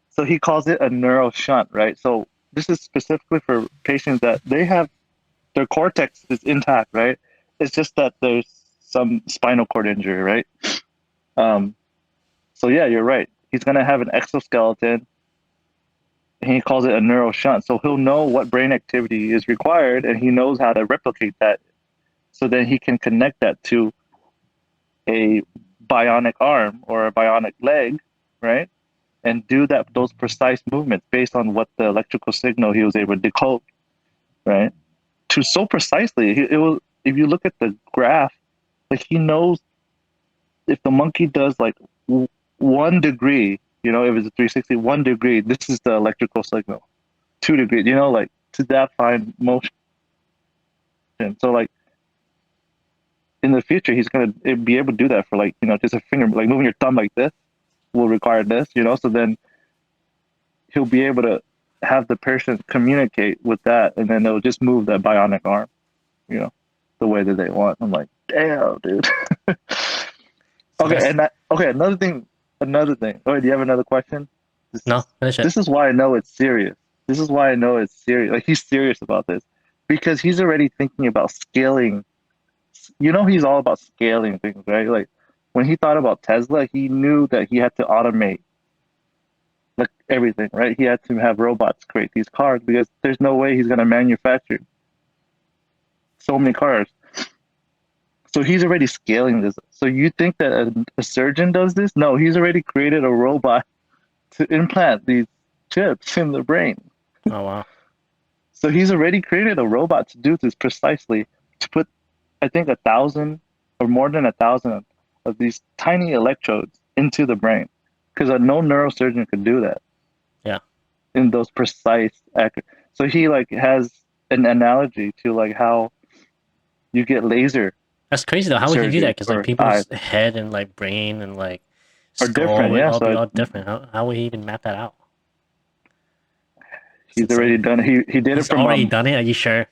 S1: So he calls it a neural shunt, right? So this is specifically for patients that they have their cortex is intact, right? It's just that there's some spinal cord injury, right? Um, so yeah, you're right. He's gonna have an exoskeleton, and he calls it a neural shunt. So he'll know what brain activity is required, and he knows how to replicate that. So then he can connect that to a bionic arm or a bionic leg, right? And do those precise movements based on what the electrical signal he was able to decode, right? To so precisely, it will. If you look at the graph, like he knows if the monkey does like 1 degree, if it's a 360, 1 degree, this is the electrical signal. 2 degrees, like to that fine motion. So like in the future, he's gonna be able to do that for like just a finger, like moving your thumb like this will require this. So then he'll be able to have the person communicate with that, and then they'll just move that bionic arm, you know, the way that they want. I'm like, damn, dude.
S2: So
S1: Okay,
S2: that's
S1: and okay, another thing. Oh, do you have another question? This
S2: no
S1: is
S2: finish it.
S1: this is why I know it's serious. This is why I know it's serious. Like he's serious about this because he's already thinking about scaling. He's all about scaling things, right? Like when he thought about Tesla, he knew that he had to automate like everything, right? He had to have robots create these cars because there's no way he's going to manufacture so many cars. So he's already scaling this. So you think that a surgeon does this? No, he's already created a robot to implant these chips in the brain.
S2: Oh wow.
S1: So he's already created a robot to do this precisely, to put, I think, 1,000 or more than 1,000 of these tiny electrodes into the brain. Because no neurosurgeon could do that
S2: Yeah,
S1: in those precise, accurate. So he like has an analogy to like how you get laser
S2: that's crazy though. How would he do
S1: surgery
S2: that? Because like
S1: for eyes
S2: people's head and like brain and like
S1: are
S2: skull
S1: different.
S2: would
S1: Yeah,
S2: all be
S1: so
S2: all different. How would he even map that out? It's
S1: he's already
S2: insane.
S1: done it. He did it
S2: He's
S1: from
S2: already done it. Are you sure?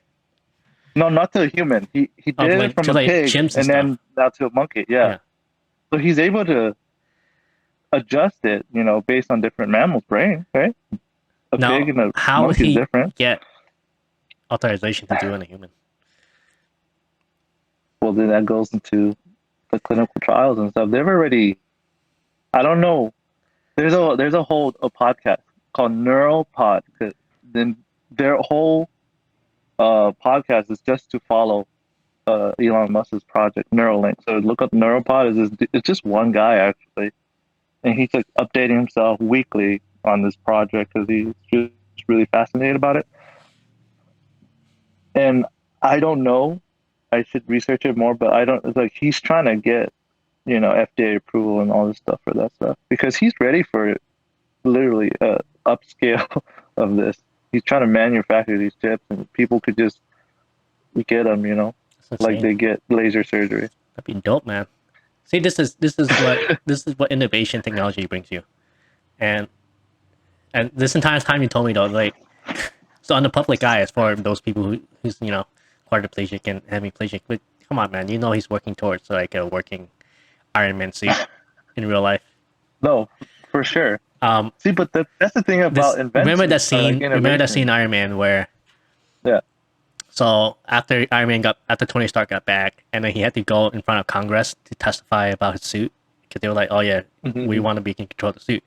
S1: no, not to a human. He
S2: Of
S1: did it
S2: like
S1: from
S2: to
S1: a
S2: like
S1: pig
S2: chimps and
S1: and
S2: stuff.
S1: then now to a monkey. Yeah.
S2: Yeah.
S1: So he's able to adjust it, based on different mammals' brain, right? A pig
S2: Now,
S1: and a
S2: how would
S1: monkey is
S2: he
S1: different.
S2: get authorization to do in a human?
S1: Well, then that goes into the clinical trials and stuff. They've already, I don't know. There's a whole a podcast called Neural Pod. Then their whole podcast is just to follow Elon Musk's project Neuralink. So look up Neuropod. It's just one guy actually, and he's like updating himself weekly on this project because he's just really fascinated about it. And I don't know. I should research it more, but I don't. It's like he's trying to get FDA approval and all this stuff for that stuff because he's ready for it. Literally, upscale of this. He's trying to manufacture these chips, and people could just get them.
S2: That's
S1: Like
S2: insane.
S1: they get laser surgery.
S2: That'd be dope, man. See, this is what innovation technology brings you. And this entire time you told me though, like, so on the public eye, as for those people who's quadriplegic and hemiplegic, but come on, man, he's working towards like a working Iron Man suit in real life.
S1: No, for sure.
S2: Um,
S1: See, but that's the thing
S2: this
S1: about
S2: remember
S1: invention
S2: that
S1: or like
S2: scene? Remember that scene
S1: innovation.
S2: in Iron Man where
S1: Yeah.
S2: so after Tony Stark got back, and then he had to go in front of Congress to testify about his suit because they were like, "Oh yeah, we
S1: Mm-hmm.
S2: want to be in control of the suit."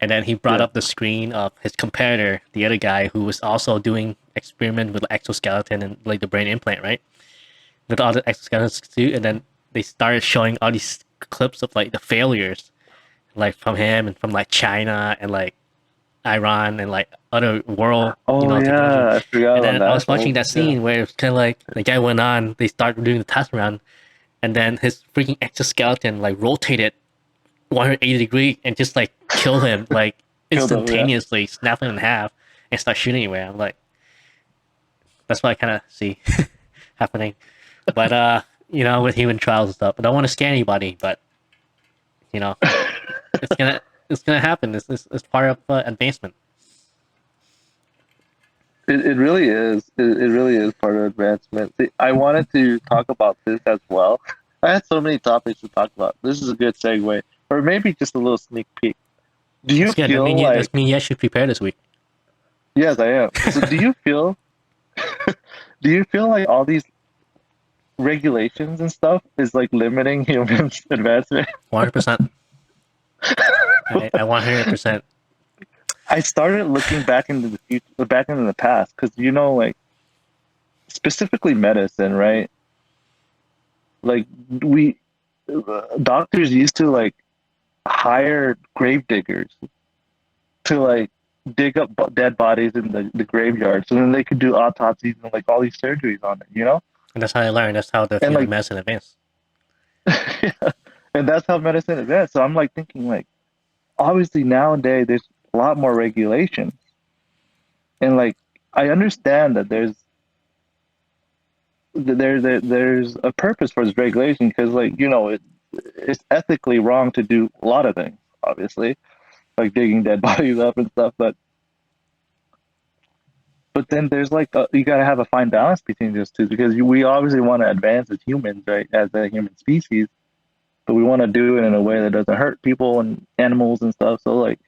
S2: And then he brought
S1: Yeah.
S2: up the screen of his competitor, the other guy who was also doing experiment with exoskeleton and like the brain implant, right? With all the exoskeleton suit, and then they started showing all these clips of like the failures, like from him and from like China and like Iran and like other world,
S1: Oh
S2: technology.
S1: yeah, I forgot
S2: And
S1: about
S2: then I
S1: that
S2: was watching
S1: whole.
S2: that
S1: Yeah.
S2: scene where it's kind of like the guy went on, they started doing the test run, and then his freaking exoskeleton like rotated 180 degrees and just like kill him like
S1: Killed him. Yeah.
S2: instantaneously, snap him in half, and start shooting anywhere. I'm like, that's what I kind of see happening. But with human trials and stuff, I don't want to scare anybody, but you know, it's gonna it's gonna happen. It's part of advancement.
S1: It really is. It really is part of advancement. See, I wanted to talk about this as well. I had so many topics to talk about. This is a good segue, or maybe just a little sneak peek. Do you
S2: That's good.
S1: feel like?
S2: That mean you should prepare this week.
S1: Yes, I am. So, do you feel like all these regulations and stuff is like limiting human advancement?
S2: 100%. I 100%.
S1: I started looking back into the future, back into the past, because like specifically medicine, right? Like we doctors used to like hire grave diggers to like dig up dead bodies in the graveyard, so then they could do autopsies and like all these surgeries on it.
S2: And that's how I learned. That's how the
S1: And
S2: field of
S1: like,
S2: medicine advanced.
S1: yeah, and that's how medicine advanced. So I'm like thinking like, obviously nowadays there's a lot more regulations, and like I understand that there's a purpose for this regulation because like it's ethically wrong to do a lot of things, obviously, like digging dead bodies up and stuff, but then there's like you got to have a fine balance between those two because we obviously want to advance as humans, right, as a human species, but we want to do it in a way that doesn't hurt people and animals and stuff. So like,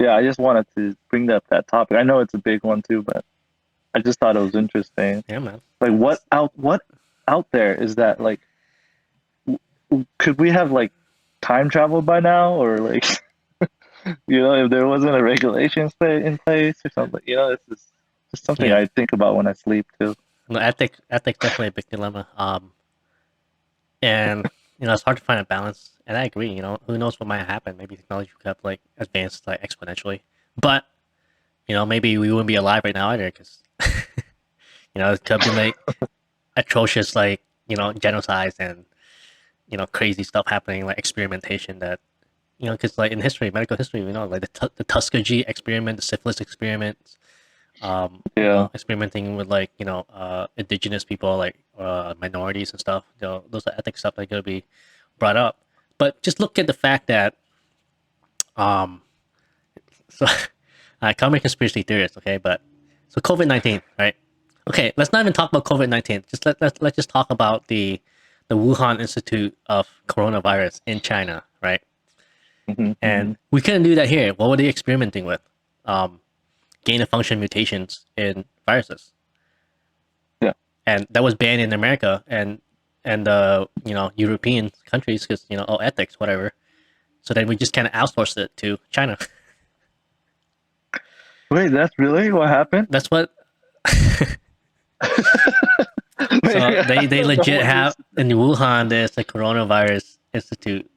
S1: yeah, I just wanted to bring up that topic. I know it's a big one too, but I just thought it was interesting.
S2: Yeah, man.
S1: Like, what out there is that like, could we have like time travel by now, or like, if there wasn't a regulation in place or something? This is just something
S2: Yeah.
S1: I think about when I sleep too.
S2: No, ethics definitely a big dilemma. And it's hard to find a balance. And I agree. Who knows what might happen? Maybe technology could have like advanced like exponentially, but maybe we wouldn't be alive right now either because it could have been like atrocious like genocides and crazy stuff happening like experimentation that because like in history, medical history, like the Tuskegee experiment, the syphilis experiment,
S1: Yeah.
S2: experimenting with like indigenous people like minorities and stuff. Those are ethics stuff that gotta be brought up. But just look at the fact that um, so I come conspiracy theorist, okay? But so COVID-19, right? Okay, let's not even talk about COVID-19. Just let's just talk about the Wuhan Institute of Coronavirus in China, right? And we couldn't do that here. What were they experimenting with? Gain of function mutations in viruses.
S1: Yeah.
S2: And that was banned in America and European countries because ethics, whatever. So then we just kind of outsourced it to China.
S1: Wait, that's really what happened?
S2: That's what. So they legit have in Wuhan. There's the Coronavirus Institute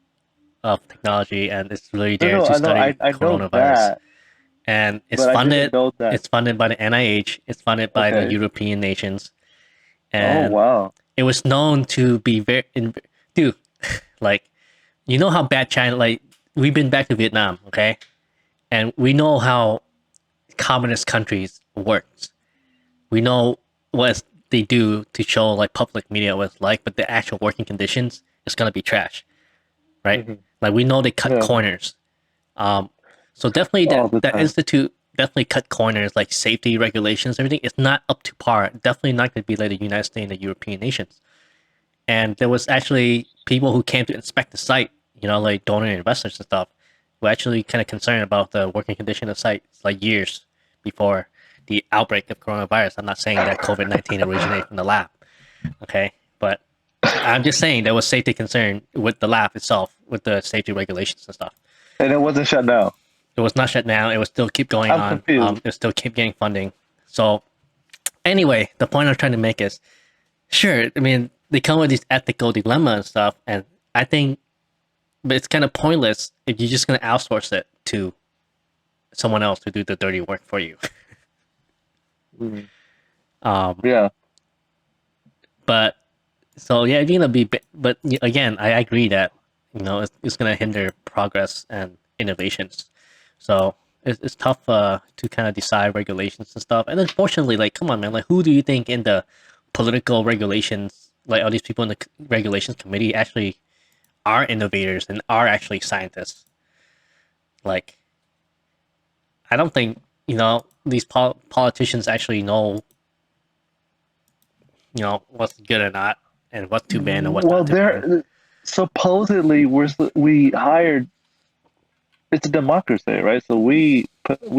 S2: of Technology, and it's really there
S1: No,
S2: to
S1: I know,
S2: study
S1: I know
S2: coronavirus.
S1: that,
S2: And it's
S1: but I didn't
S2: funded.
S1: know that.
S2: It's funded by the NIH. It's funded by the
S1: Okay.
S2: European nations,
S1: Oh
S2: and
S1: wow.
S2: it was known to be dude, like how bad China. Like we've been back to Vietnam, okay, and we know how communist countries works. We know what they do to show like public media what it's like, but the actual working conditions is gonna be trash, right? Like we know they cut
S1: Yeah.
S2: corners. So definitely
S1: All the
S2: that
S1: time.
S2: institute definitely cut corners, like safety regulations, everything. It's not up to par. Definitely not going to be like the United States and the European nations. And there was actually people who came to inspect the site, like donor investors and stuff, were actually kind of concerned about the working condition of the site, like years before the outbreak of coronavirus. I'm not saying that COVID-19 originated from the lab, okay, but I'm just saying there was safety concern with the lab itself, with the safety regulations and stuff.
S1: And it wasn't shut down.
S2: It was not shut down. It was still keep going
S1: I'm
S2: on.
S1: confused.
S2: It still keep getting funding. So anyway, the point I'm trying to make is, sure, I mean, they come with these ethical dilemmas and stuff, and I think, but it's kind of pointless if you're just going to outsource it to someone else to do the dirty work for you.
S1: Mhm.
S2: Um,
S1: Yeah.
S2: but so yeah, it's gonna be. But again, I agree that it's gonna hinder progress and innovations. So it's tough to kind of decide regulations and stuff. And unfortunately, like, come on, man, like, who do you think in the political regulations, like all these people in the regulations committee, actually are innovators and are actually scientists? Like, I don't think these politicians actually know what's good or not, and what to ban and what
S1: Well,
S2: not to ban.
S1: there supposedly we hired. It's a democracy, right? So we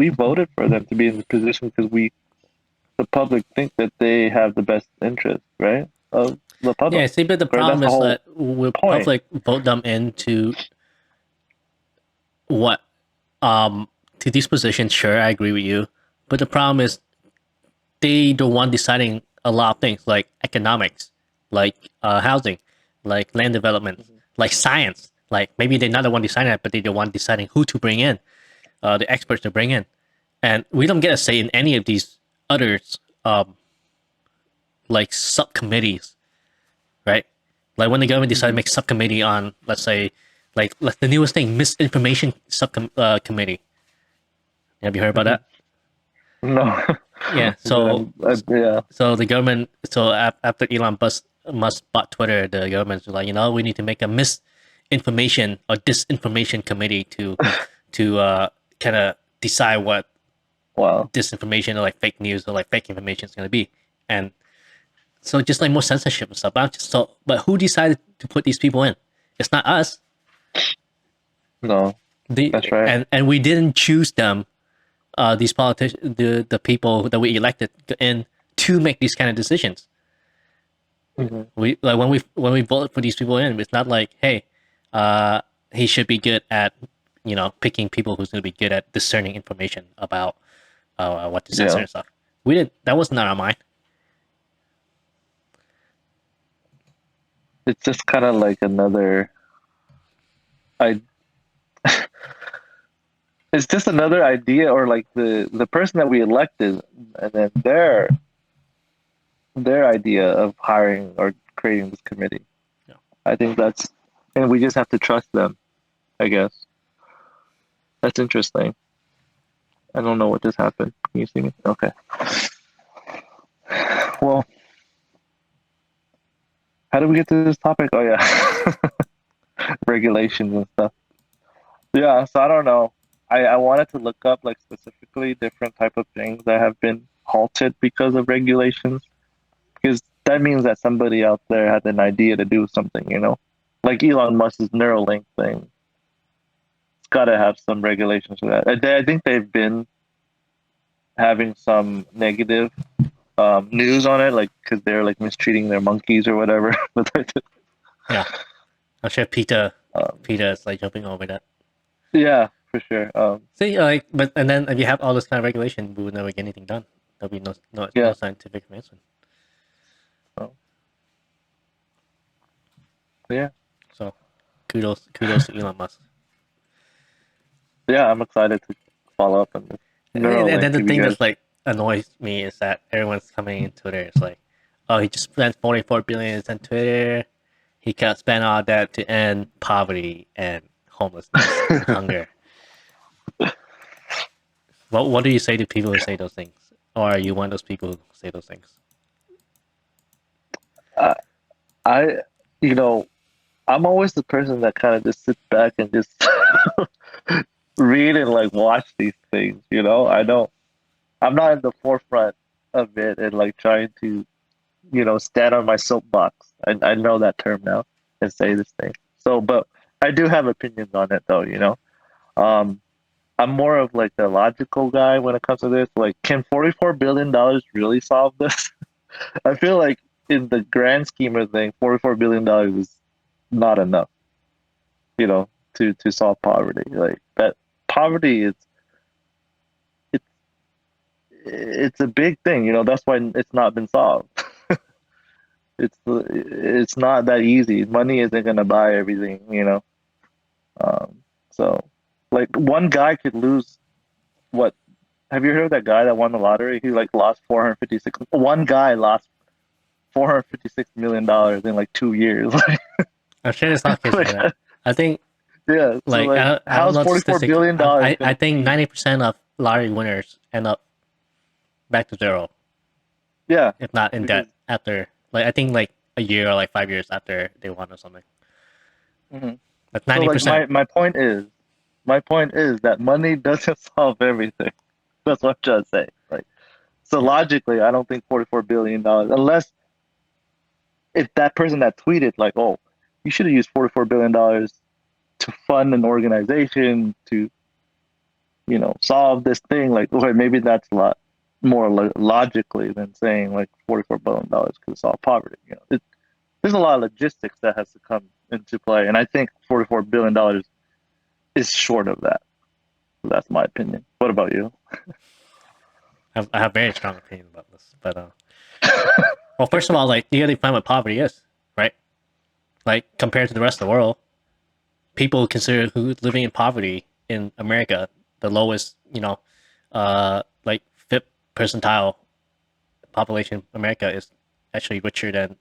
S1: voted for them to be in the position because the public think that they have the best interest, right, of the
S2: Yeah,
S1: public.
S2: see, but the
S1: Right? That's
S2: problem
S1: the
S2: is
S1: whole
S2: that will
S1: point.
S2: public vote them into what to these positions? Sure, I agree with you, but the problem is they the one deciding a lot of things like economics, like housing, like land development,
S1: Mhm.
S2: like science. Like maybe they're not the one deciding that, but they're the one deciding who to bring in, the experts to bring in, and we don't get a say in any of these others, like subcommittees, right? Like when the government decided to
S1: Mhm.
S2: make subcommittee on, let's say, like the newest thing, misinformation subcommittee. Have you heard about
S1: Mhm.
S2: that?
S1: No.
S2: Yeah.
S1: But
S2: So
S1: yeah.
S2: so the government, so after Musk bought Twitter, the government's like, we need to make a misinformation or disinformation committee to kind of decide what
S1: Wow.
S2: disinformation or like fake news or like fake information is going to be. And so just like more censorship and stuff. But who decided to put these people in? It's not us.
S1: No, that's right.
S2: And we didn't choose them. These politicians, the people that we elected in to make these kind of decisions.
S1: Mhm.
S2: We like when we vote for these people in, it's not like, hey, he should be good at picking people who's going to be good at discerning information about what to censor
S1: Yeah.
S2: and stuff. We did that was not our mind.
S1: It's just kind of like another. I. It's just another idea, or like the person that we elected, and then their idea of hiring or creating this committee.
S2: Yeah.
S1: I think and we just have to trust them. I guess that's interesting. I don't know what just happened. Can you see me? Okay. Well, how did we get to this topic? Oh yeah, regulations and stuff. Yeah. So I don't know. I wanted to look up like specifically different type of things that have been halted because of regulations, because that means that somebody out there had an idea to do something. Like Elon Musk's Neuralink thing. It's got to have some regulations for that. I think they've been having some negative news on it, like because they're like mistreating their monkeys or whatever.
S2: Yeah. I'm sure Peter
S1: um,
S2: Peter is like jumping over that.
S1: yeah, for sure.
S2: See, like, but and then if you have all this kind of regulation, we would never get anything done. There'll be no
S1: Yeah.
S2: scientific advancement.
S1: So, yeah.
S2: So, kudos to Elon Musk.
S1: Yeah, I'm excited to follow up on this
S2: And
S1: Neuralink.
S2: then the
S1: If you
S2: thing
S1: guys,
S2: that's like annoys me is that everyone's coming in Twitter. It's like, oh, he just spent 44 billion on Twitter. He can spend all that to end poverty and homelessness and hunger. What do you say to people who say those things? Or are you one of those people who say those things?
S1: I, I, you know, I'm always the person that kind of just sits back and just read and like watch these things. I don't. I'm not in the forefront of it and like trying to, stand on my soapbox. I know that term now and say this thing. So, but I do have opinions on it though. Um, I'm more of like the logical guy when it comes to this. Like, can $44 billion really solve this? I feel like in the grand scheme of things, $44 billion is not enough, to solve poverty. Like that poverty is it's it's a big thing. That's why it's not been solved. It's not that easy. Money isn't gonna buy everything. So like one guy could lose. what have you heard of that guy that won the lottery? He like lost 456. One guy lost $456 million in like 2 years.
S2: I'm sure it's not the case like that.
S1: Like,
S2: I think
S1: yeah. So
S2: like
S1: like,
S2: I don't
S1: how's
S2: know the
S1: $44
S2: statistic.
S1: billion dollars
S2: I
S1: gonna
S2: think
S1: be?
S2: 90% of lottery winners end up back to zero,
S1: Yeah,
S2: if not in
S1: because
S2: debt after like I think like a year or like 5 years after they won or something.
S1: mhm.
S2: Like
S1: So
S2: ninety
S1: like
S2: percent.
S1: my point is that money doesn't solve everything. That's what I'm trying to say. Like, so
S2: Yeah.
S1: logically, I don't think $44 billion, unless if that person that tweeted like, oh, you should have used $44 billion to fund an organization to, solve this thing. Like, okay, maybe that's a lot more logically than saying like $44 billion could solve poverty. There's a lot of logistics that has to come into play, and I think $44 billion is short of that. That's my opinion. What about you?
S2: I have very strong opinion about this, but well, first of all, like you gotta define what poverty is, right? Like compared to the rest of the world, people consider who living in poverty in America the lowest, like fifth percentile population. America is actually richer than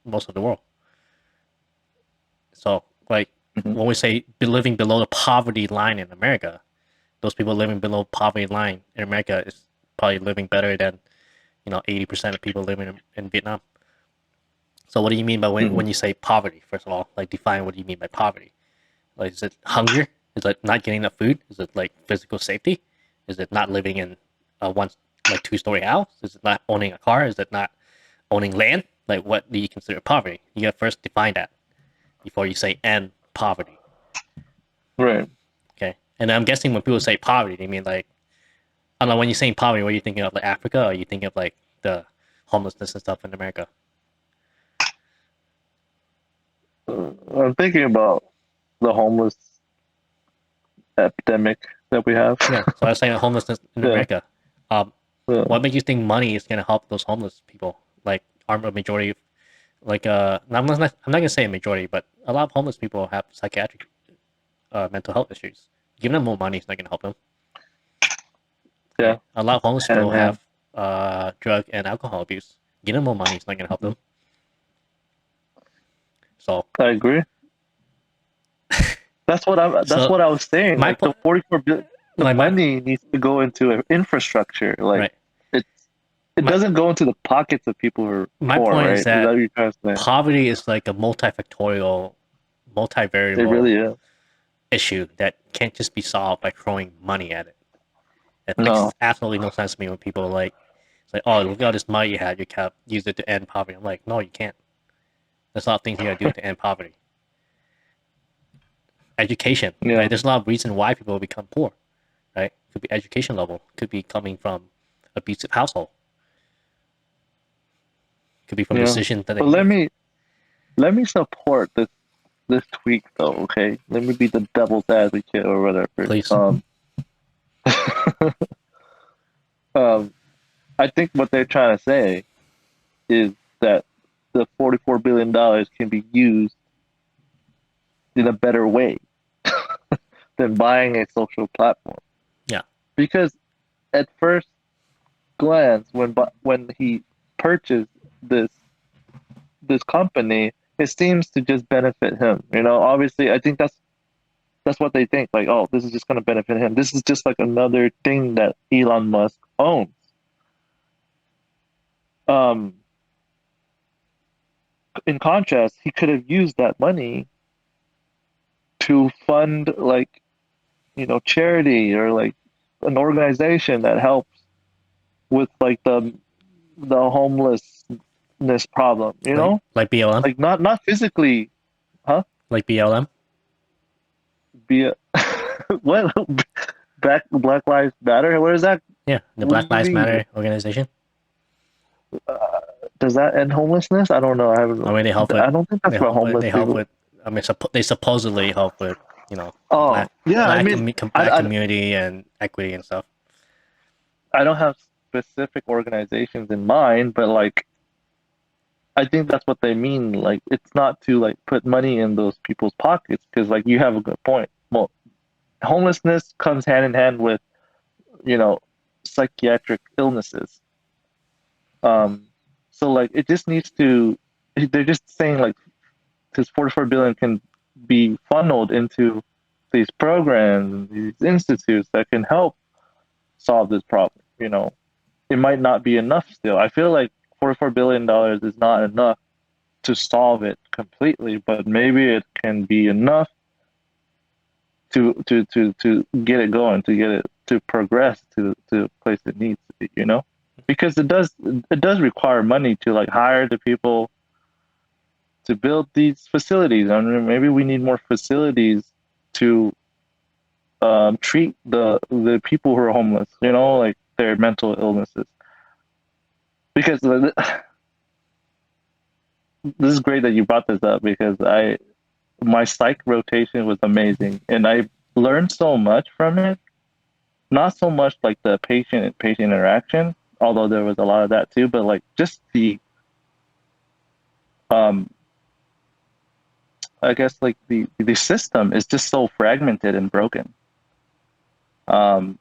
S2: most of the world. So, like
S1: Hmm.
S2: when we say living below the poverty line in America, those people living below poverty line in America is probably living better than 80% of people living in Vietnam. So, what do you mean by
S1: Hmm.
S2: when you say poverty? First of all, like define what do you mean by poverty? Like, is it hunger? Is it not getting enough food? Is it like physical safety? Is it not living in a one like 2-story house? Is it not owning a car? Is it not owning land? Like, what do you consider poverty? You gotta first define that before you say end poverty.
S1: Right.
S2: Okay, and I'm guessing when people say poverty, they mean like I don't know. When you're saying poverty, what are you thinking of? Like Africa, or are you thinking of like the homelessness and stuff in America?
S1: I'm thinking about the homeless epidemic that we have.
S2: Yeah, so I was saying homelessness in
S1: Yeah.
S2: America. Um,
S1: Yeah.
S2: what makes you think money is gonna help those homeless people? Like, aren't a majority of like I'm not gonna say a majority, but a lot of homeless people have psychiatric mental health issues. Giving them more money is not gonna help them.
S1: Yeah.
S2: Okay, a lot of homeless
S1: Hand in
S2: people
S1: hand.
S2: have drug and alcohol abuse. Giving them more money is not gonna help
S1: Mhm.
S2: them. So,
S1: I agree. That's
S2: so
S1: what I was saying.
S2: my
S1: Like the
S2: point,
S1: 44 billion, the
S2: like my
S1: money needs to go into infrastructure. Like
S2: right,
S1: it's it
S2: my
S1: doesn't go into the pockets of people who are
S2: my
S1: poor,
S2: point is
S1: right? Is that
S2: that
S1: what you're trying to say?
S2: poverty is like a multifactorial,
S1: It
S2: multivariable
S1: really is.
S2: issue that can't just be solved by throwing money at it. It
S1: No.
S2: makes absolutely no sense to me when people are like, it's like, oh, look at all this money you had, you can't use it to end poverty. I'm like, no, you can't. There's a lot of things you gotta do to end poverty. Education,
S1: Yeah.
S2: right? There's a lot of reason why people become poor, right? Could be education level, could be coming from abusive household, could be from
S1: Yeah.
S2: decisions that they
S1: But let
S2: make.
S1: me let me support this tweak though, okay? Let me be the devil's advocate or whatever.
S2: Please.
S1: Um, I think what they're trying to say is that the $44 billion can be used in a better way than buying a social platform.
S2: Yeah.
S1: Because at first glance, when he purchased this this company, it seems to just benefit him. Obviously, I think that's what they think. Like, oh, this is just going to benefit him. This is just like another thing that Elon Musk owns. Um, in contrast, he could have used that money to fund like charity or like an organization that helps with like the homelessness problem.
S2: Like BLM,
S1: Like not physically, huh?
S2: like BLM.
S1: Be a, what Black Lives Matter? What is that?
S2: Yeah, the
S1: What
S2: Black
S1: do you
S2: Lives
S1: mean?
S2: Matter organization.
S1: Does that end homelessness? I don't know. I haven't.
S2: I mean, they help with
S1: I don't think that's
S2: they
S1: for
S2: help with
S1: homeless
S2: they help
S1: people.
S2: with. I mean, they supposedly help with
S1: Oh yeah, I mean,
S2: black community and equity and stuff.
S1: I don't have specific organizations in mind, but like I think that's what they mean. Like it's not to like put money in those people's pockets because like you have a good point. Well, homelessness comes hand in hand with you know, psychiatric illnesses. Um, so like it just needs to. They're just saying like this 44 billion can be funneled into these programs, these institutes that can help solve this problem. You know, it might not be enough still. I feel like $44 billion is not enough to solve it completely, but maybe it can be enough to get it going, to get it to progress to the place it needs to be, you know? Because it does require money to like hire the people to build these facilities. I mean, maybe we need more facilities to treat the people who are homeless, you know, like their mental illnesses. Because this is great that you brought this up because I my psych rotation was amazing and I learned so much from it. Not so much like the patient interaction, although there was a lot of that too, but like just the um I guess like the system is just so fragmented and broken. Um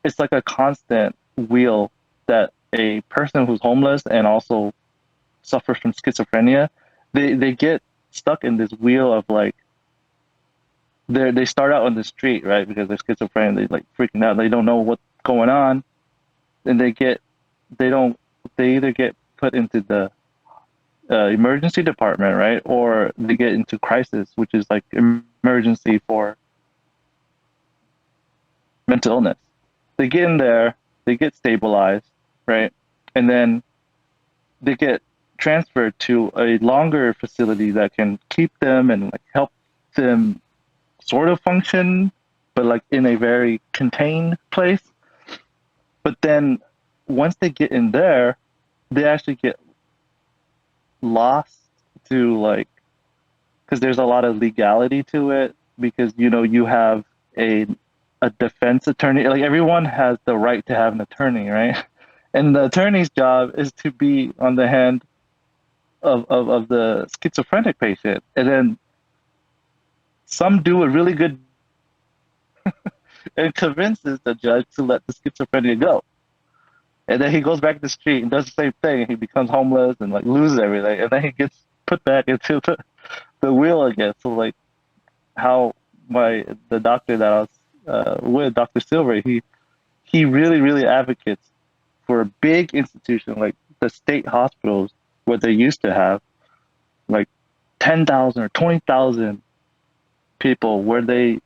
S1: it's like a constant wheel that a person who's homeless and also suffers from schizophrenia, they get stuck in this wheel of like they start out on the street, right? Because they're schizophrenic, they like freaking out, they don't know what's going on, and they don't they either get put into the emergency department, right, or they get into crisis, which is like emergency for mental illness. They get in there, they get stabilized, right, and then they get transferred to a longer facility that can keep them and like help them sort of function, but like in a very contained place. But then once they get in there, they actually get lost to like because there's a lot of legality to it because you know you have a defense attorney, like everyone has the right to have an attorney, right? And the attorney's job is to be on the hand of the schizophrenic patient, and then some do a really good and convinces the judge to let the schizophrenia go. And then he goes back to the street and does the same thing. And he becomes homeless and like loses everything. And then he gets put back into the wheel again. So like how the doctor that I was with, Dr. Silver, he really advocates for a big institution like the state hospitals, what they used to have, like 10,000 or 20,000 people, where they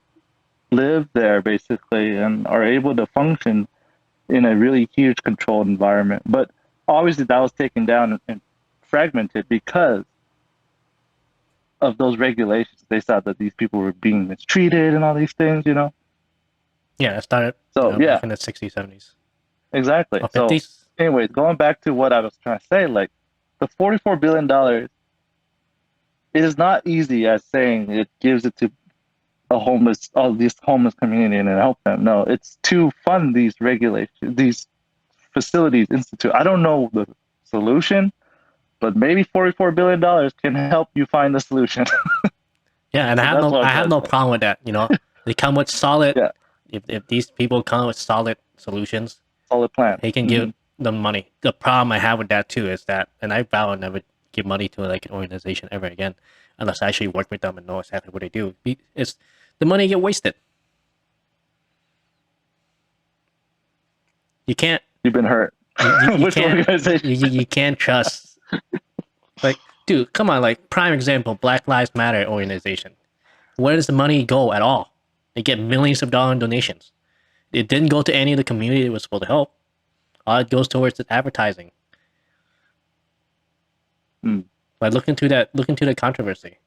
S1: live there basically and are able to function in a really huge controlled environment. But obviously that was taken down and fragmented because of those regulations. They saw that these people were being mistreated and all these things, you know?
S2: Yeah, it started,
S1: So yeah,
S2: back in the 60s, 70s,
S1: exactly.
S2: or
S1: So
S2: 50s.
S1: anyways, going back to what I was trying to say, like the $44 billion, it is not easy as saying it gives it to all this homeless community and help them. No, it's to fund these regulations, these facilities institute. I don't know the solution, but maybe $44 billion can help you find the solution.
S2: Yeah, and
S1: So that's what I'm
S2: I have
S1: trying to
S2: no
S1: say.
S2: problem with that. They come with solid.
S1: Yeah,
S2: If these people come with solid solutions,
S1: solid plan.
S2: he can give them money. The problem I have with that too is that, and I vow I'll never give money to like an organization ever again, unless I actually work with them and know exactly what they do. It's the money get wasted. You can't.
S1: You've been hurt.
S2: You
S1: Which
S2: can't.
S1: organization?
S2: You can't trust. Like, dude, come on. Like, prime example, Black Lives Matter organization. Where does the money go at all? They get millions of dollars in donations. It didn't go to any of the community it was supposed to help. All it goes towards is advertising.
S1: Mm.
S2: Like, look into that. Look into the controversy.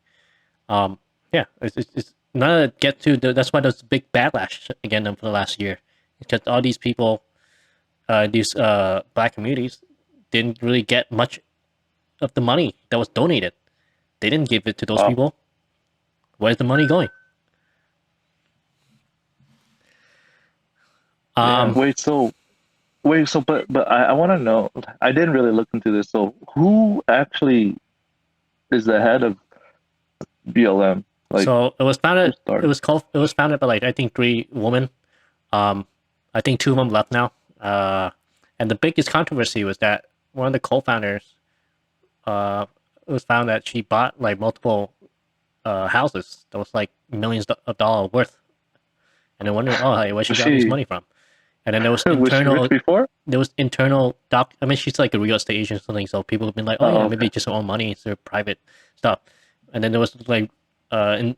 S2: Yeah, it's none of get to. That's why there's big backlash against them for the last year, because all these people, these black communities, didn't really get much of the money that was donated. They didn't give it to those
S1: Wow.
S2: people. Where's the money going?
S1: Yeah. But I want to know. I didn't really look into this. So who actually is the head of BLM? Like
S2: So it was
S1: who
S2: founded. It
S1: started?
S2: was called. It was founded by like I think three women. I I think two of them left now. And the biggest controversy was that one of the co-founders, it was found that she bought like multiple houses that was like millions of dollars worth, and they wondered, oh, hey, where she
S1: Was
S2: got this
S1: she
S2: money from? And then there was
S1: was she rich
S2: internal,
S1: before?
S2: there was internal doc. I mean, she's like a real estate agent or something, so people have been like, oh
S1: Oh,
S2: yeah,
S1: okay.
S2: maybe it's just her own money, it's her private stuff. And then there was like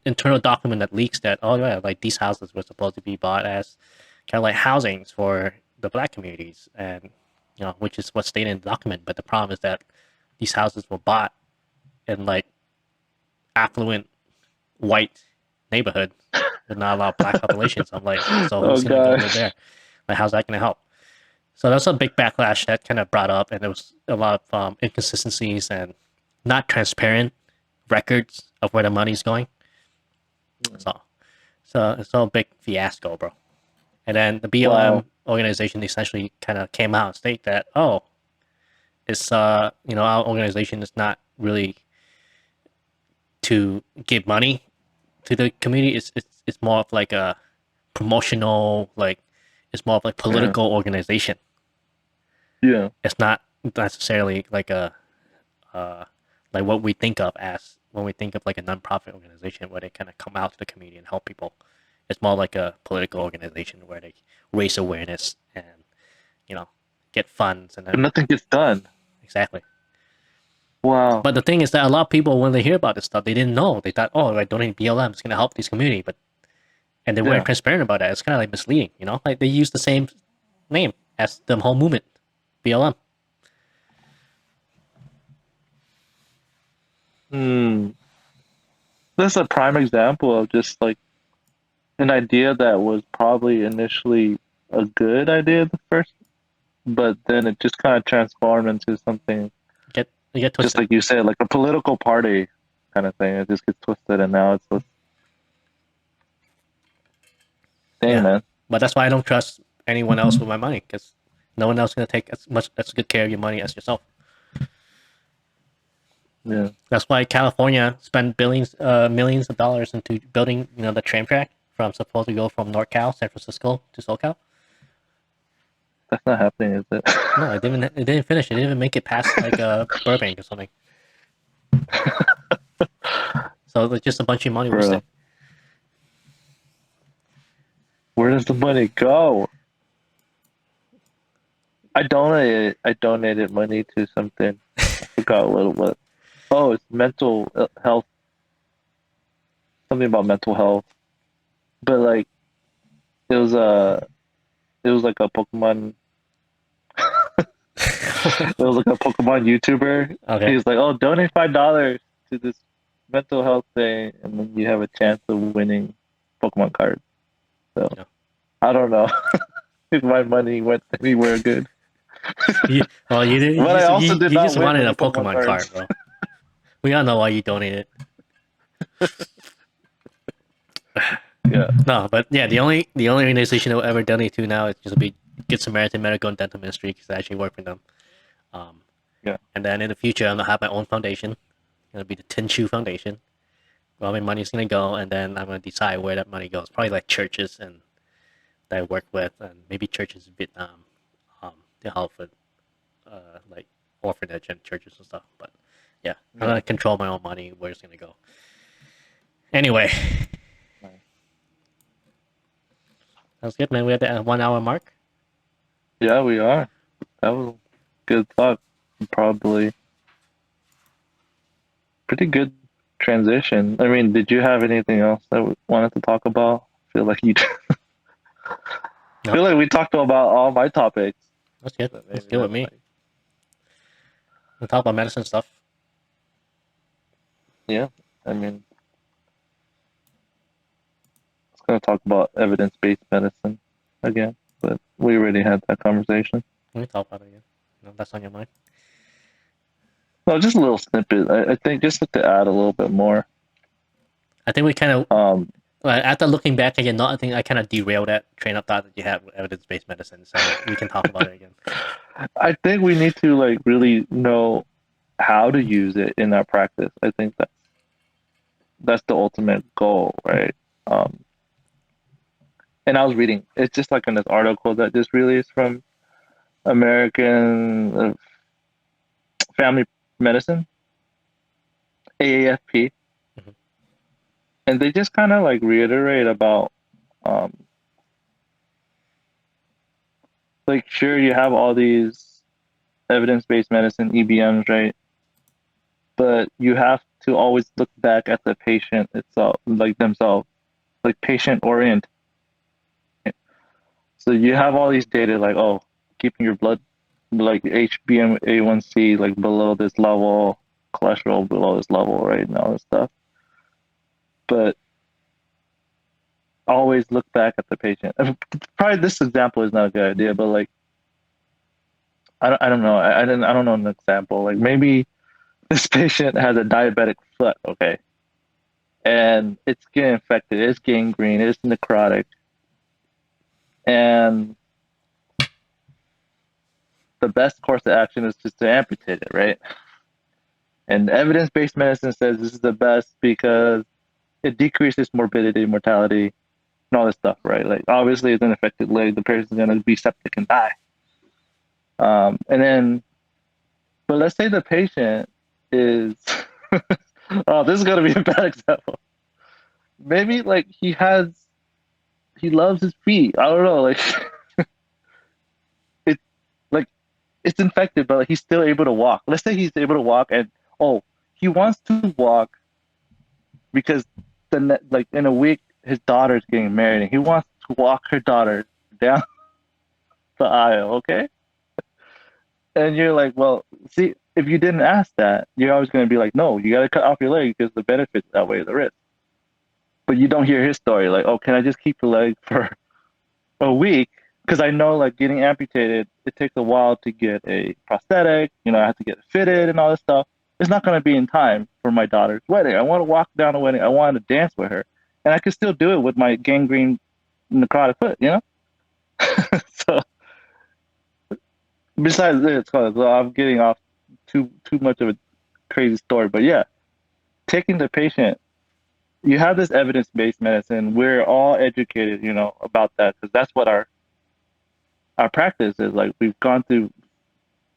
S2: internal document that leaks that, oh yeah, like these houses were supposed to be bought as kind of like housings for the black communities, and which is what's stated in the document. But the problem is that these houses were bought in like affluent white neighborhood with not a lot of black population. So I'm like, so
S1: Oh
S2: who's gonna go live
S1: gosh.
S2: there? Like, how's that gonna help? So that's a big backlash that kind of brought up, and there was a lot of inconsistencies and not transparent records of where the money's going. So, so it's all a big fiasco, bro. And then the BLM
S1: Wow.
S2: organization essentially kind of came out and state that, oh, it's our organization is not really to give money to the community. It's more of like a promotional, like it's more of like
S1: Yeah.
S2: political organization.
S1: Yeah.
S2: It's not necessarily like a like what we think of as when we think of like a nonprofit organization where they kind of come out to the community and help people. It's more like a political organization where they raise awareness and you know get funds and
S1: But
S2: then
S1: nothing gets done.
S2: exactly.
S1: Wow.
S2: But the thing is that a lot of people, when they hear about this stuff, they didn't know. They thought, oh, like donating BLM is going to help this community, but and they weren't
S1: Yeah.
S2: transparent about that. It's kind of like misleading, Like they use the same name as the whole movement, BLM.
S1: Hmm. That's a prime example of just like an idea that was probably initially a good idea at the first, but then it just kind of transformed into something
S2: You get
S1: just
S2: twisted.
S1: like you said, like a political party kind of thing. It just gets twisted, and now it's just, dang
S2: Yeah,
S1: man.
S2: but that's why I don't trust anyone else with my money because no one else is going to take as good care of your money as yourself.
S1: Yeah.
S2: That's why California spent millions of dollars into building, the tram track from supposed to go from NorCal, San Francisco to SoCal.
S1: That's not happening, is it?
S2: No, it didn't. It didn't finish. It didn't even make it past like Burbank or something. So it's just a bunch of money wasted.
S1: Bro, where does the money go? I donated money to something. I forgot what. Oh, it's mental health. Something about mental health. But like it was a it was like a Pokemon. It was like a Pokemon YouTuber.
S2: Okay.
S1: He's like, "Oh, donate $5 to this mental health thing, and then you have a chance of winning Pokemon cards." So
S2: Yeah.
S1: I don't know if my money went anywhere good,
S2: Well, you did.
S1: but I also
S2: You
S1: did not
S2: just
S1: win
S2: wanted a
S1: any Pokemon
S2: Pokemon card,
S1: cards.
S2: bro. We all know why you donated.
S1: Yeah,
S2: No, but yeah, the only organization that will ever donate to now is just be Good Samaritan Medical and Dental Ministry because I actually work for them. Um,
S1: yeah,
S2: and then in the future, I'm gonna have my own foundation. It's gonna be the Tin Shoe Foundation. Where all my money's gonna go, and then I'm gonna decide where that money goes. Probably like churches and that I work with, and maybe churches in Vietnam, to help with like orphanage and churches and stuff. But yeah, I'm
S1: yeah.
S2: gonna control my own money where it's gonna go. Anyway,
S1: Nice.
S2: that's good, man. We had the 1 hour mark.
S1: Yeah, we are. That was good talk. Probably pretty good transition. I mean, did you have anything else that we wanted to talk about? I feel like you.
S2: No,
S1: Feel like we talked about all my topics.
S2: that's good.
S1: But
S2: That's
S1: maybe
S2: good with
S1: that's
S2: me.
S1: like,
S2: We'll talk about medicine stuff.
S1: yeah. I mean, I was gonna talk about evidence-based medicine again, but we already had that conversation.
S2: We can talk about it again. No, that's on your mind.
S1: No, just a little snippet. I think just to add a little bit more.
S2: I think we kind of
S1: Um,
S2: after looking back again, not I think I kind of derailed that train of thought that you had with evidence-based medicine. So we can talk about it again.
S1: I think we need to like really know how to use it in our practice. I think that's the ultimate goal, right? Um, And I was reading. It's just like in this article that just released from American Family Medicine, AAFP,
S2: Mhm.
S1: and they just kind of like reiterate about um, like sure you have all these evidence-based medicine EBMs, right? But you have to always look back at the patient itself, like themselves, like patient orient. So you have all these data, like oh, keeping your blood, like HbA1c, like below this level, cholesterol below this level, right, and all this stuff. But always look back at the patient. Probably this example is not a good idea, but like I don't know. I don't know an example. Like maybe this patient has a diabetic foot, okay, and it's getting infected, it's gangrene, it's necrotic, and the best course of action is just to amputate it, right? And evidence-based medicine says this is the best because it decreases morbidity, mortality, and all this stuff, right? Like obviously, it's an infected leg, the person's gonna be septic and die. And then, but let's say the patient is, oh, this is gonna be a bad example. Maybe like he loves his feet. I don't know, like it's like it's infected, but like, he's still able to walk. Let's say he's able to walk, and oh, he wants to walk because like in a week his daughter's getting married, and he wants to walk her daughter down the aisle. Okay, and you're like, well, see, if you didn't ask that, you're always going to be like, no, you got to cut off your leg because the benefits outweigh the risk. But you don't hear his story, like, oh, can I just keep the leg for a week? Because I know, like, getting amputated, it takes a while to get a prosthetic. You know, I have to get it fitted and all this stuff. It's not going to be in time for my daughter's wedding. I want to walk down the wedding. I want to dance with her, and I can still do it with my gangrene necrotic foot. You know. So besides this, so I'm getting off too much of a crazy story, but yeah, taking the patient. You have this evidence-based medicine. We're all educated, you know, about that because that's what our practice is. Like we've gone through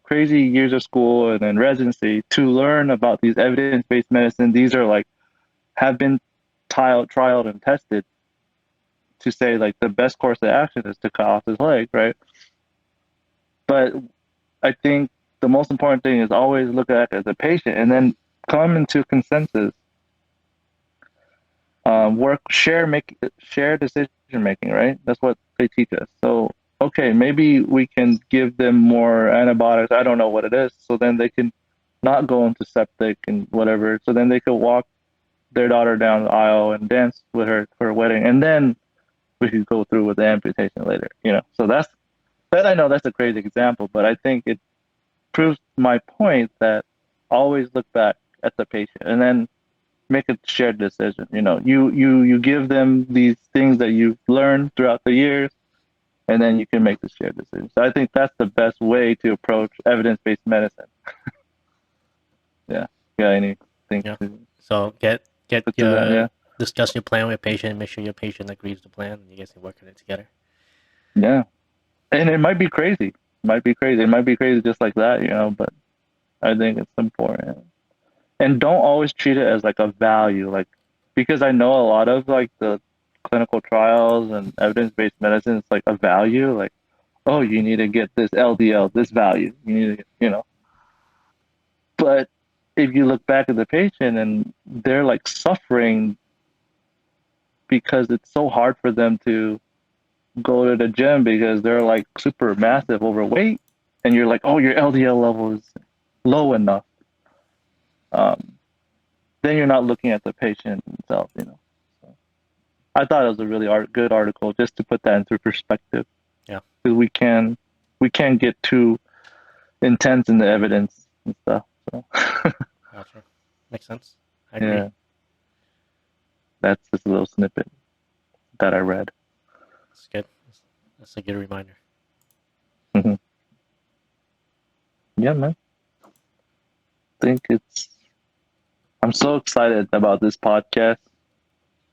S1: crazy years of school and then residency to learn about these evidence-based medicine. These are like have been trialed and tested to say like the best course of action is to cut off his leg, right? But I think the most important thing is always look at it as a patient and then come into consensus, work, share decision making, right? That's what they teach us. So okay, maybe we can give them more antibiotics. I don't know what it is. So then they can not go into septic and whatever. So then they could walk their daughter down the aisle and dance with her for a wedding, and then we could go through with the amputation later. You know. So that I know that's a crazy example, but I think it proves my point that always look back at the patient and then make a shared decision. You know, you give them these things that you've learned throughout the years, and then you can make the shared decision. So I think that's the best way to approach evidence-based medicine. Yeah. Got anything
S2: Yeah.
S1: to
S2: So get
S1: put to that?
S2: your
S1: Yeah.
S2: discuss your plan with your patient. Make sure your patient agrees to the plan. And you guys can work on it together.
S1: Yeah. And it might be crazy. It might be crazy. It might be crazy just like that, you know, but I think it's important. And don't always treat it as like a value, like because I know a lot of like the clinical trials and evidence-based medicine, it's like a value, like oh, you need to get this LDL, this value, you need to, you know. But if you look back at the patient and they're like suffering because it's so hard for them to go to the gym because they're like super massive overweight, and you're like, oh, your LDL level is low enough. Um, then you're not looking at the patient himself, you know. So I thought it was a really good article just to put that into perspective
S2: Yeah.
S1: because we can't get too intense in the evidence and stuff. So
S2: Gotcha. Makes sense. I agree.
S1: yeah, that's just a little snippet that I read.
S2: That's good. That's a good reminder.
S1: Hmm. Yeah, man. I think it's. I'm so excited about this podcast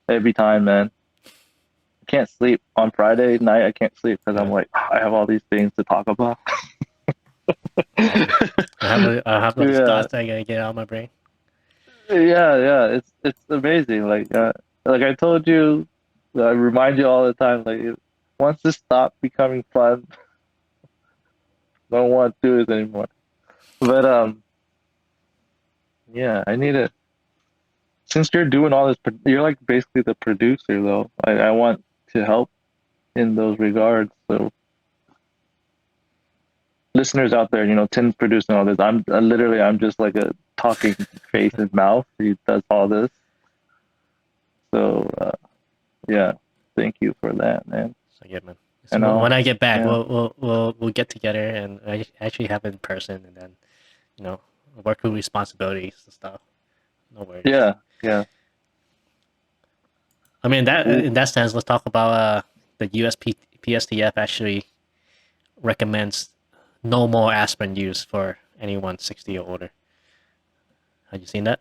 S1: every time, man. can't sleep on Friday night. I can't sleep because I'm
S2: Yeah.
S1: like, I have all these things to talk about.
S2: I have those
S1: Yeah,
S2: thoughts I gotta get out of my brain.
S1: yeah. It's amazing. Like I told you, I remind you all the time. Once this stop becoming fun, I don't want to do it anymore. But yeah, I need it. Since you're doing all this, you're like basically the producer, though. I want to help in those regards. So listeners out there, Tim's producing all this. I'm just like a talking face and mouth. He does all this. So yeah, thank you for that, man.
S2: So yeah, man. So
S1: And
S2: when I get back,
S1: yeah,
S2: we'll get together and I actually have it in person, and then you know work with responsibilities and stuff. No worries.
S1: yeah, yeah.
S2: I mean that
S1: Cool.
S2: in that sense, let's talk about the USPSTF actually recommends no more aspirin use for anyone 60 or older. Have you seen that?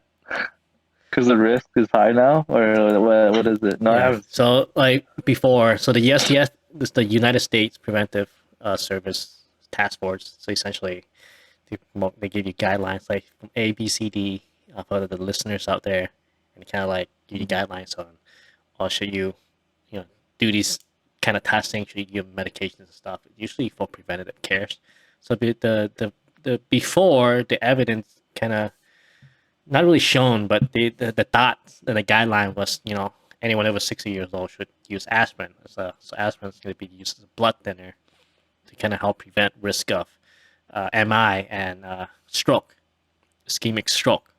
S1: Because the risk is high now, or what is it? No, I
S2: Yeah.
S1: haven't.
S2: So like before, so the USPS is the United States Preventive Service Task Force. So essentially, they give you guidelines like from A, B, C, D for the listeners out there, and kind of like give you guidelines on, or should you know, do these kind of testing? Should you give medications and stuff? Usually for preventative cares. So the before the evidence kind of not really shown, but the thoughts and the guideline was, anyone over 60 years old should use aspirin. So aspirin is going to be used as a blood thinner to kind of help prevent risk of MI and stroke, ischemic stroke.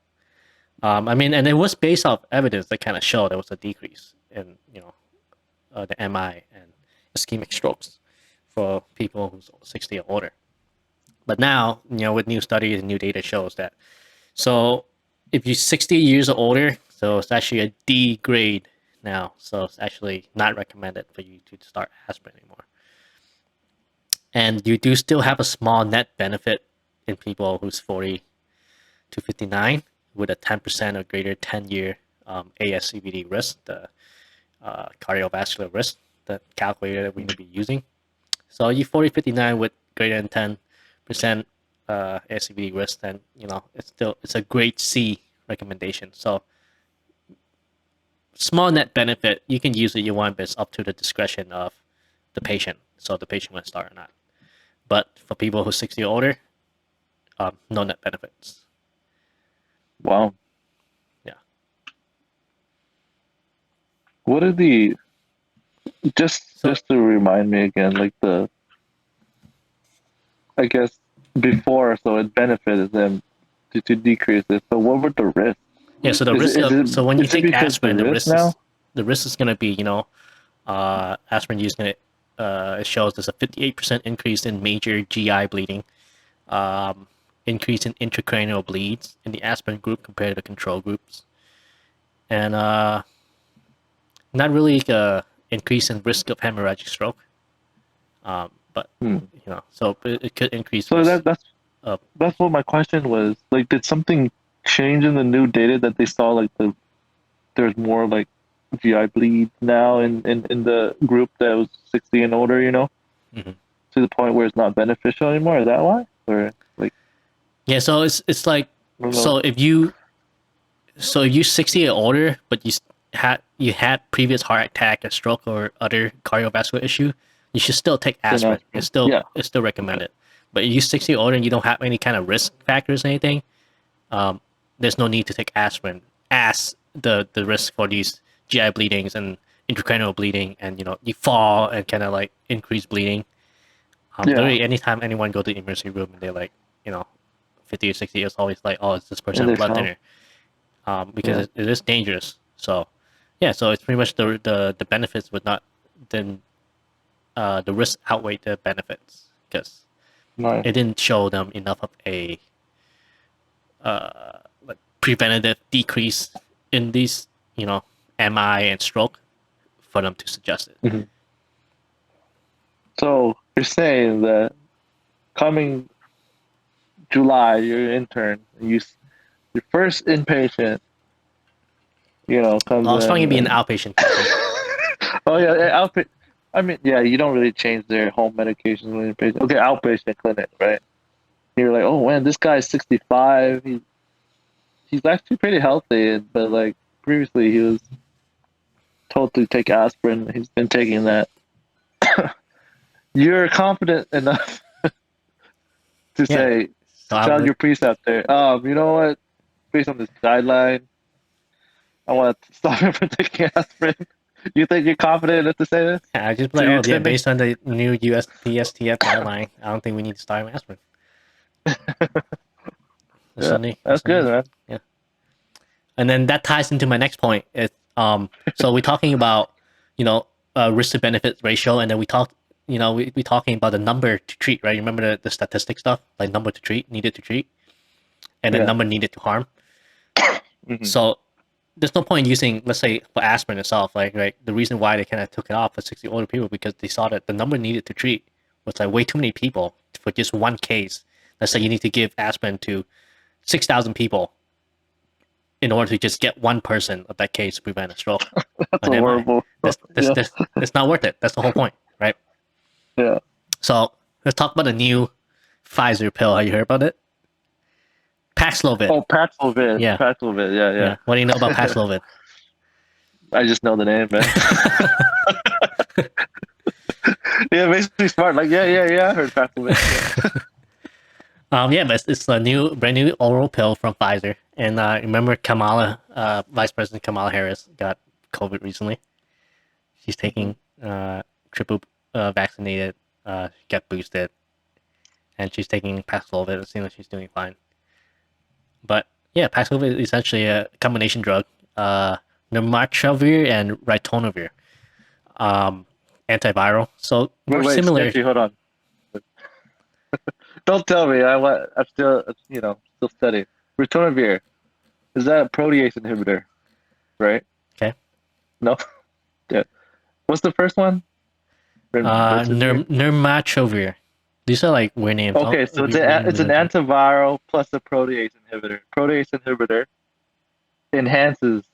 S2: I mean, and it was based off evidence that kind of showed there was a decrease in, the MI and ischemic strokes for people who's 60 or older. But now, with new studies and new data shows that, so if you're 60 years or older, so it's actually a D grade now. So it's actually not recommended for you to start aspirin anymore. And you do still have a small net benefit in people who's 40 to 59 with a 10% or greater 10-year ASCVD risk, the cardiovascular risk, the calculator that we may be using. So you 40, 59 with greater than 10% ASCVD risk, then it's a grade C recommendation. So small net benefit, you can use it you want, but it's up to the discretion of the patient. So the patient will start or not. But for people who's 60 or older, no net benefits.
S1: Wow.
S2: Yeah.
S1: What are the just to remind me again, like I guess before, so it benefited them to decrease it. So what were the risks?
S2: Yeah. So the
S1: Is it
S2: risk
S1: is
S2: of
S1: it
S2: so when you
S1: is it
S2: take
S1: because the
S2: aspirin,
S1: risk now?
S2: the risk is gonna be aspirin use gonna it shows there's a 58% increase in major GI bleeding, increase in intracranial bleeds in the aspirin group compared to the control groups, and not really increase in risk of hemorrhagic stroke. But
S1: Hmm.
S2: so it could increase
S1: So
S2: risk
S1: that that's
S2: of.
S1: that's what my question was. Like, did something change in the new data that they saw? Like there's more like GI bleeds now in the group that was 60 and older.
S2: Mhm.
S1: To the point where it's not beneficial anymore. Is that why? Or like,
S2: Yeah, so it's like,
S1: I don't know.
S2: so if you 60 or older, but you had previous heart attack, a stroke, or other cardiovascular issue, you should still take
S1: Then
S2: aspirin. It's
S1: aspirin.
S2: still
S1: Yeah.
S2: it's still
S1: Okay.
S2: recommended. But if you're 60 or older and you don't have any kind of risk factors or anything, there's no need to take aspirin as the risk for these GI bleedings and intracranial bleeding, and you fall and kind of like increase bleeding.
S1: Yeah.
S2: Literally anytime anyone go to the emergency room and they're like, you know, 50 or 60, it's always like, oh, is this person
S1: And
S2: a
S1: they
S2: blood
S1: fell.
S2: thinner? Because
S1: Yeah.
S2: it is dangerous. So yeah, so it's pretty much the benefits would not then the risk outweigh the benefits because
S1: Nice.
S2: it didn't show them enough of a like preventative decrease in these MI and stroke for them to suggest it.
S1: Mhm. So you're saying that coming July, you're an intern. Your first inpatient, comes
S2: Well, I was trying to
S1: in
S2: be an
S1: and
S2: outpatient patient.
S1: Oh yeah, outpatient. I mean, yeah, you don't really change their home medications when you're patient. Okay, outpatient clinic, right? You're like, oh man, this guy's 65. He's actually pretty healthy, but like previously he was told to take aspirin. He's been taking that. You're confident enough to
S2: Yeah.
S1: say
S2: So
S1: to
S2: I
S1: tell
S2: would.
S1: your priest out there, you know what? Based on this guideline, I want to stop him from taking aspirin. You think you're confident enough to say this
S2: I just be
S1: to
S2: like,
S1: your
S2: oh yeah,
S1: attending?
S2: based on the new USPSTF guideline, I don't think we need to start him aspirin. That's
S1: Yeah,
S2: something. That's
S1: that's good,
S2: something.
S1: man.
S2: Yeah. And then that ties into my next point. So we're talking about, risk to benefit ratio, and then we talking about the number to treat, right? You remember the statistic stuff, like number to treat, needed to treat, and then
S1: Yeah.
S2: number needed to harm.
S1: Hmm.
S2: So there's no point using, let's say, for aspirin itself, like right. The reason why they kind of took it off for 60 older people because they saw that the number needed to treat was like way too many people for just one case. Let's say you need to give aspirin to 6,000 people in order to just get one person of that case to prevent a stroke
S1: That's
S2: an MI.
S1: horrible. Yeah,
S2: That's not worth it. That's the whole point, right?
S1: yeah.
S2: So let's talk about the new Pfizer pill. Have you heard about it? Paxlovid.
S1: Oh, Paxlovid.
S2: Yeah,
S1: Paxlovid. Yeah,
S2: yeah. What do you know about
S1: yeah.
S2: Paxlovid?
S1: I just know the name, man. Yeah, basically smart. Like, yeah. I heard Paxlovid. Yeah.
S2: Yeah, but it's a brand new oral pill from Pfizer. And remember Vice President Kamala Harris got COVID recently. She's
S1: Hmm.
S2: taking triple vaccinated, got boosted, and she's taking Paxlovid. It seems like she's doing fine. But yeah, Paxlovid is essentially a combination drug, nirmatrelvir and ritonavir, antiviral. So
S1: Wait,
S2: more
S1: wait,
S2: similar.
S1: sketchy. Hold on. Don't tell me. I'm still, still studying. Ritonavir. Is that a protease inhibitor? Right?
S2: Okay,
S1: No. Yeah. What's the first one? Remdesivir.
S2: nirmatrelvir. These are like weird names.
S1: Okay, so
S2: Read them
S1: it's an
S2: eventually.
S1: antiviral plus a protease inhibitor. Protease inhibitor enhances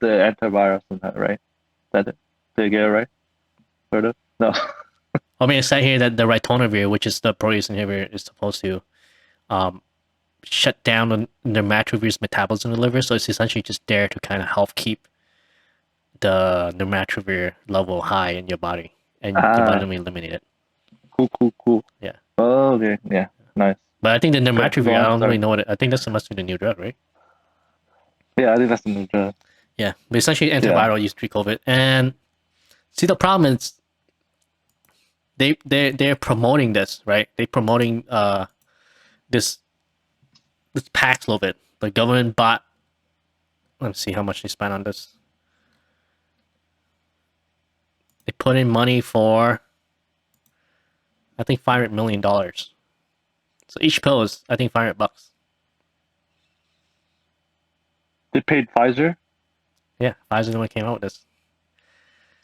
S1: the antivirus somehow, right? That it? Did I get it right? Sort of? No.
S2: I mean, it said here that the ritonavir, which is the protease inhibitor, is supposed to um, shut down the nirmatrelvir's metabolism in the liver. So it's essentially just there to kind of help keep the nirmatrelvir level high in your body, and your body
S1: Ah,
S2: don't eliminate it.
S1: cool.
S2: Yeah.
S1: Oh, okay. Yeah. Nice.
S2: But I think the
S1: Okay, go
S2: nirmatrelvir, I
S1: on.
S2: don't really
S1: Sorry.
S2: know what I think that's must be the new drug, right?
S1: Yeah, I think that's the new drug.
S2: Yeah, but essentially
S1: Yeah.
S2: antiviral used to treat COVID. And see, the problem is they're promoting this, right? They're promoting this Paxlovid. The government bought. Let's see how much they spent on this. They put in money for, I think, $500 million. So each pill is, I think, $500.
S1: They paid Pfizer.
S2: Yeah, Pfizer the one came out with this.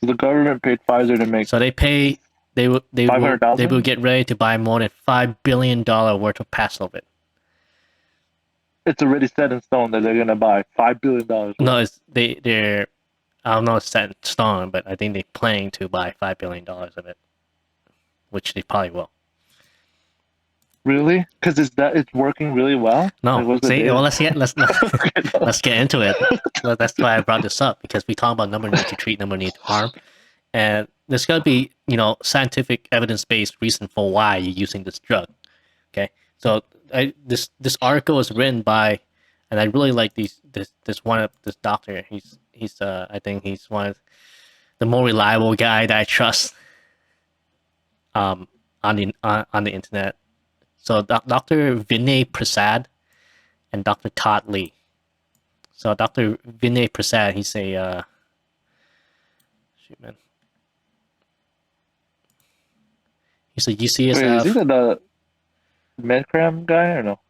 S1: So the government paid Pfizer to make
S2: So
S1: five hundred
S2: they will
S1: thousand.
S2: get ready to buy more than $5 billion worth of Paxlovid.
S1: It's already set in stone that they're gonna buy $5 billion worth.
S2: No, they're I don't know if it's set in stone, but I think they're planning to buy $5 billion of it, which they probably will.
S1: Really? Because it's working really well. Like,
S2: No,
S1: what's the
S2: see, well,
S1: data?
S2: let's get into it. Well, that's why I brought this up because we talk about number need to treat, number need to harm, and there's got to be scientific evidence based reason for why you're using this drug. Okay, so this article was written by, and I really like this doctor. He's I think he's one of the more reliable guy that I trust on the internet. So Dr. Vinay Prasad and Dr. Todd Lee. So Dr. Vinay Prasad, he's a shoot man, he's a
S1: Wait, is he
S2: UCSF.
S1: the Medcram guy or no?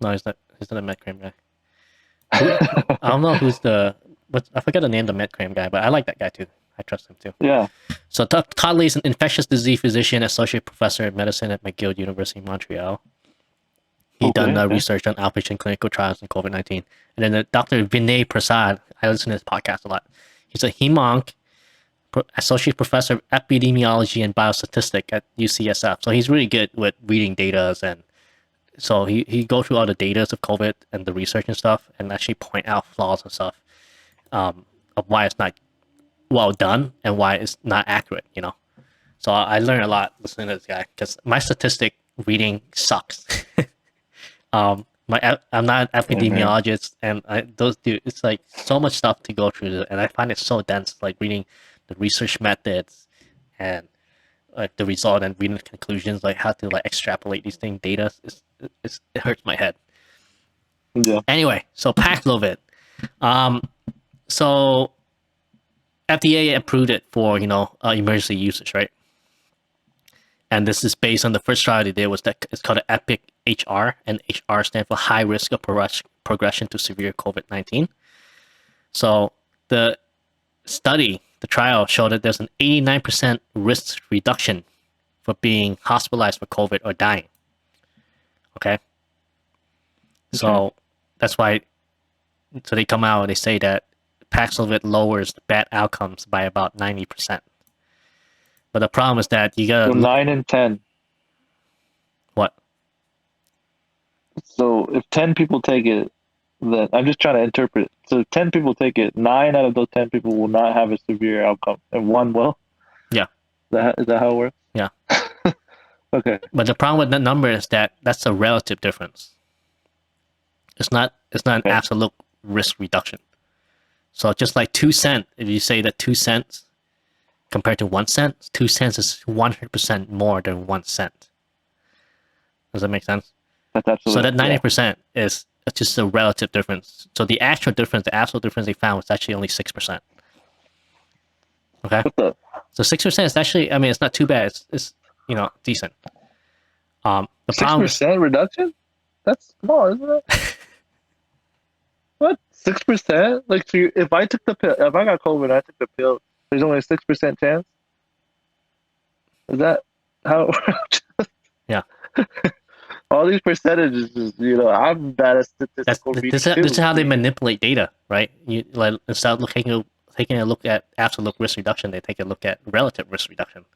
S2: No, he's not. He's not a Medcram guy. I don't know who's the. What I forgot the name of the Medcram guy, but I like that guy too. I trust him too.
S1: Yeah.
S2: So Todd Lee is an infectious disease physician, associate professor of medicine at McGill University, Montreal. He
S1: Okay.
S2: done
S1: Okay.
S2: research on outpatient clinical trials in COVID-19. And then Dr. Vinay Prasad, I listen to his podcast a lot. He's a hemonc, associate professor of epidemiology and biostatistics at UCSF. So he's really good with reading data, and so he go through all the data of COVID and the research and stuff, and actually point out flaws and stuff of why it's not well done and why it's not accurate. So I learned a lot listening to this guy because my statistic reading sucks. I'm not an epidemiologist, and it's like so much stuff to go through, and I find it so dense. Like reading the research methods and like the result and reading the conclusions, like how to like extrapolate these things, data. It hurts my head.
S1: Yeah.
S2: Anyway, so Paxlovid. So FDA approved it for emergency usage, right? And this is based on the first trial they did was that it's called an EPIC HR, and HR stands for high risk of progression to severe COVID-19. So the trial showed that there's an 89% risk reduction for being hospitalized for COVID or dying. Okay. So that's why. So they come out and they say that Paxlovid lowers the bad outcomes by about 90%. But the problem is that you gotta
S1: 9 and 10.
S2: What?
S1: So if 10 people take it, then I'm just trying to interpret it. So if 10 people take it, 9 out of those 10 people will not have a severe outcome, and 1 will.
S2: Yeah.
S1: Is that how it works?
S2: Yeah.
S1: Okay.
S2: But the problem with that number is that that's a relative difference. It's not an absolute risk reduction. So just like 2 cents, if you say that 2 cents compared to 1 cent, 2 cents is 100% more than 1 cent. Does that make sense?
S1: That's absolutely.
S2: So that 90% is just a relative difference. So the actual difference, the absolute difference they found was actually only 6%. Okay. So 6% is actually, I mean, it's not too bad. It's decent. The
S1: 6% reduction? That's small, isn't it? What? 6%? Like, so if I took the pill, if I got COVID, and I took the pill. There's only a 6% chance. Is that how?
S2: Yeah.
S1: All these percentages, I'm bad at statistical reading.
S2: This is how they manipulate data, right? You like instead of taking a look at absolute risk reduction, they take a look at relative risk reduction.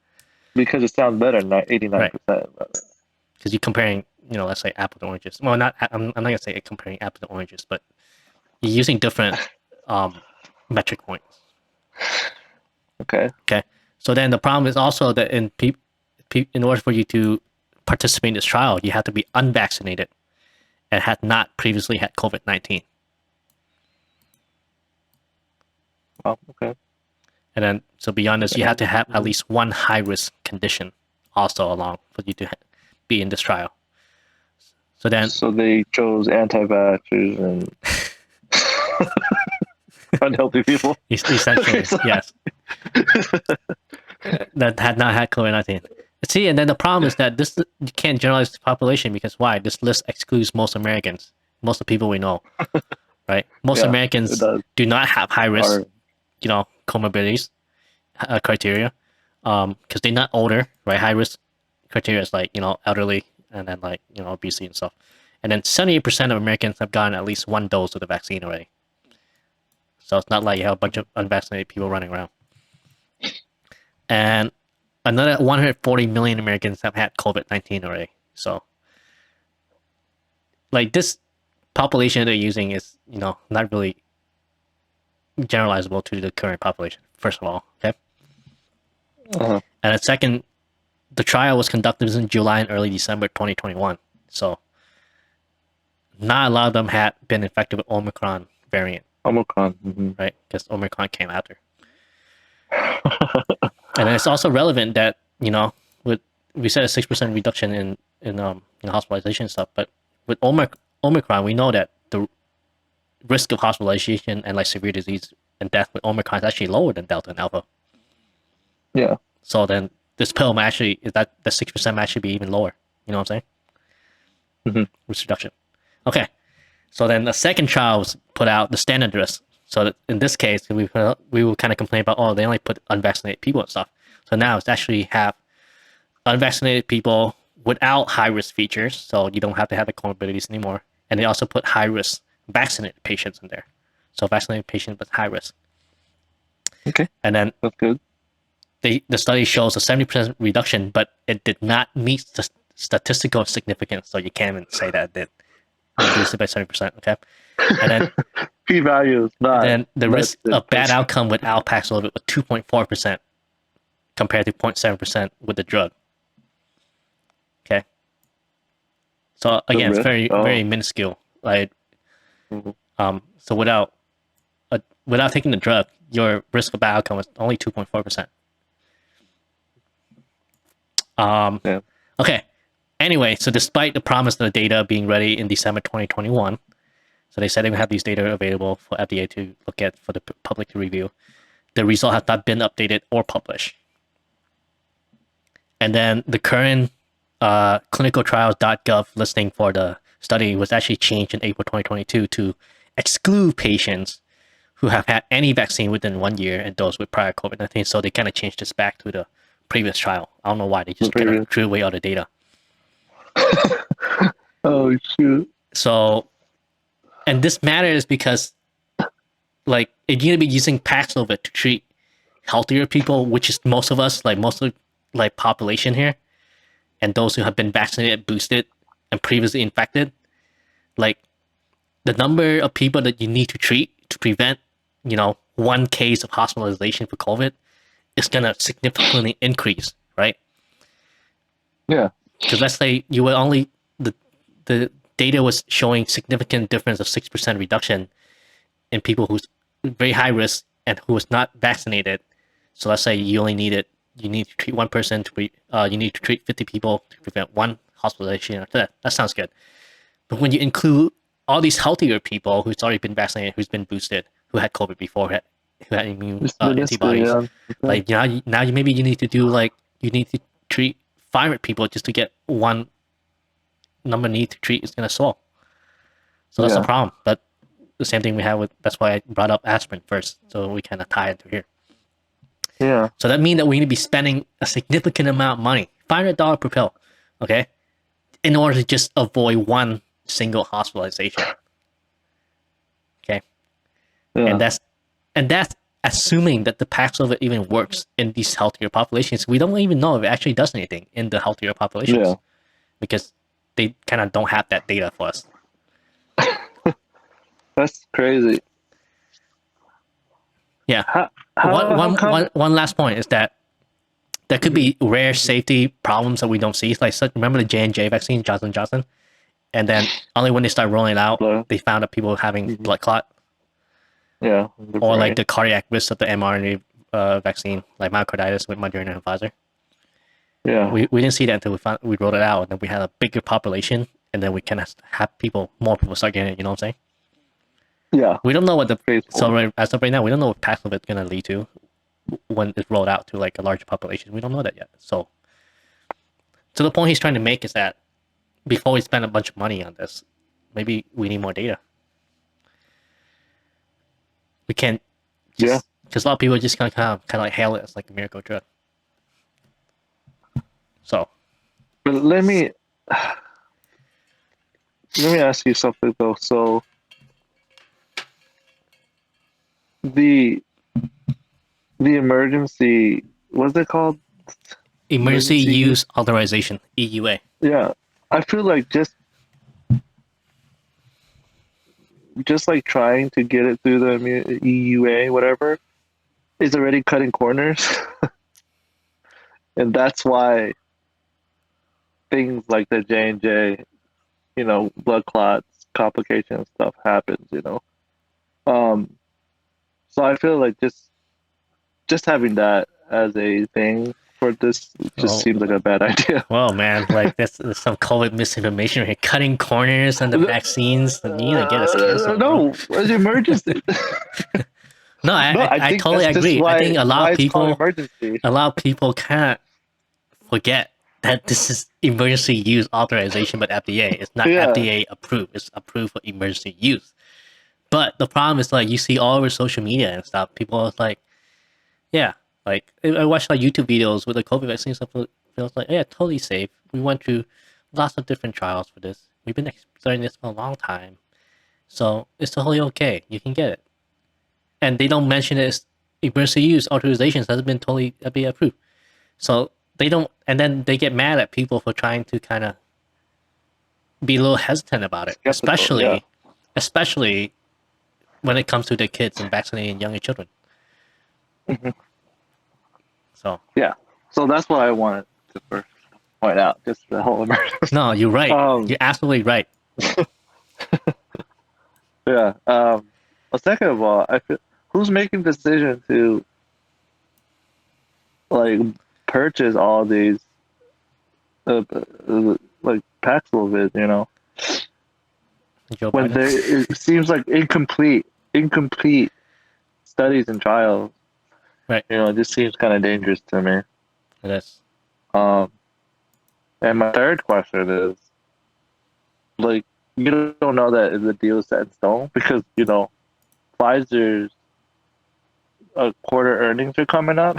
S1: Because it sounds better, not 89%.
S2: Because you're comparing, let's say apple to oranges. Well, I'm not gonna say comparing apple to oranges, but you're using different metric points.
S1: Okay.
S2: So then the problem is also that in order for you to participate in this trial, you have to be unvaccinated and had not previously had COVID-19.
S1: Oh, okay.
S2: And then, so beyond this, you have to have at least one high-risk condition also along for you to be in this trial. So
S1: they chose anti-vaxxers and unhealthy people.
S2: Essentially, yes. That had not had COVID-19. See, and then the problem is that you can't generalize the population because why? This list excludes most Americans, most of the people we know, right? Most Americans do not have high risk, comorbidities criteria, because they're not older, right? High risk criteria is like elderly and then like obesity and stuff, and then 78% of Americans have gotten at least 1 dose of the vaccine already. So it's not like you have a bunch of unvaccinated people running around. And another 140 million Americans have had COVID-19 already. So, like this population they're using is, not really generalizable to the current population, first of all, okay?
S1: Uh-huh.
S2: And second, the trial was conducted in July and early December 2021. So, not a lot of them had been infected with Omicron variant.
S1: Omicron. Mm-hmm.
S2: Right? Because Omicron came after. And it's also relevant that, we said a 6% reduction in hospitalization and stuff, but with Omicron, we know that the risk of hospitalization and like severe disease and death with Omicron is actually lower than Delta and Alpha.
S1: Yeah.
S2: So then this pill might actually, the 6% might actually be even lower. You know what I'm saying?
S1: Mm-hmm.
S2: Risk reduction. Okay. So then the second trial was put out, the standard risk. So that in this case, we will kind of complain about, they only put unvaccinated people and stuff. So now it's actually have unvaccinated people without high-risk features, so you don't have to have the comorbidities anymore. And they also put high-risk vaccinated patients in there. So vaccinated patients with high risk.
S1: Okay.
S2: And then
S1: that's good.
S2: the study shows a 70% reduction, but it did not meet the statistical significance. So you can't even say that it did reduce it by 70%. Okay, and then
S1: P-value is not.
S2: the risk of bad outcome with Paxlovid was 2.4% compared to 0.7% with the drug. Okay, so again, it's very minuscule. Like, so without taking the drug, your risk of bad outcome is only 2.4%.
S1: Yeah.
S2: Okay. Anyway, so despite the promise of the data being ready in December 2021, so they said they would have these data available for FDA to look at for the public to review, the result has not been updated or published. And then the current clinicaltrials.gov listing for the study was actually changed in April 2022 to exclude patients who have had any vaccine within 1 year and those with prior COVID-19. So they kind of changed this back to the previous trial. I don't know why. They just kind of threw away all the data.
S1: Oh, shoot.
S2: So, and this matters because, like, if you're going to be using Paxlovid to treat healthier people, which is most of us, like most of like population here, and those who have been vaccinated, boosted, and previously infected, like the number of people that you need to treat to prevent, you know, one case of hospitalization for COVID is going to significantly increase, right?
S1: Yeah.
S2: Because let's say you were only the data was showing significant difference of 6% reduction in people who's very high risk and who was not vaccinated. So let's say you need to treat one person you need to treat 50 people to prevent one hospitalization. That sounds good. But when you include all these healthier people who's already been vaccinated, who's been boosted, who had COVID before, who had immune antibodies, like now maybe you need to do like you need to treat 500 people just to get one number need to treat is going to swell. So that's the problem. But the same thing we have with, that's why I brought up aspirin first. So we kind of tie it to here.
S1: Yeah.
S2: So that means that we need to be spending a significant amount of money, $500 per pill, okay, in order to just avoid one single hospitalization. Okay. Yeah. And that's assuming that the Paxlovid even works in these healthier populations. We don't even know if it actually does anything in the healthier populations because they kind of don't have that data for us.
S1: That's crazy.
S2: Yeah. One last point is that there could be rare safety problems that we don't see. Like, remember the J&J vaccine, Johnson & Johnson? And then only when they start rolling it out, they found that people having blood clot.
S1: Yeah.
S2: Or like the cardiac risk of the mRNA vaccine, like myocarditis with Moderna and Pfizer.
S1: Yeah.
S2: We didn't see that until we rolled it out, and then we had a bigger population, and then we kind of have more people start getting it. You know what I'm saying?
S1: Yeah.
S2: We don't know what as of right now, we don't know what Paxlovid is going to lead to when it's rolled out to like a larger population. We don't know that yet. So the point he's trying to make is that before we spend a bunch of money on this, maybe we need more data. We can't just because a lot of people are just gonna kind of like hail it as like a miracle drug. So,
S1: but let me ask you something though. So the emergency, what's it called?
S2: Emergency Use Authorization, EUA.
S1: Yeah, I feel like just like trying to get it through the EUA, whatever, is already cutting corners. And that's why things like the J&J, you know, blood clots, complications, stuff happens, you know. So I feel like just having that as a thing for this just seems like a bad idea.
S2: Well, man, like there's some COVID misinformation here, cutting corners on the vaccines. And you need to get us canceled.
S1: No, it's emergency.
S2: No, I totally agree. I think a lot of people can't forget that this is emergency use authorization, but FDA. It's not FDA approved. It's approved for emergency use. But the problem is, like, you see all over social media and stuff, people are like, yeah, like, I watched like YouTube videos with the COVID vaccine stuff. It was like, yeah, totally safe. We went through lots of different trials for this. We've been studying this for a long time. So it's totally okay. You can get it. And they don't mention it as emergency use authorizations hasn't been totally FDA approved. So they don't, and then they get mad at people for trying to kind of be a little hesitant about it,
S1: Skeptical, yeah.
S2: especially when it comes to the kids and vaccinating younger children. So
S1: Yeah. So that's what I wanted to first point out, just the whole emergency.
S2: no, you're right. You're absolutely right.
S1: Yeah. Well, second of all, I feel who's making the decision to like purchase all these like Paxlovid, you know,
S2: Joe
S1: when
S2: Biden.
S1: it seems like incomplete studies and trials.
S2: Right.
S1: You know, it just seems kind of dangerous to me.
S2: It is.
S1: And my third question is, like, you don't know that the deal is set in stone because you know Pfizer's quarter earnings are coming up.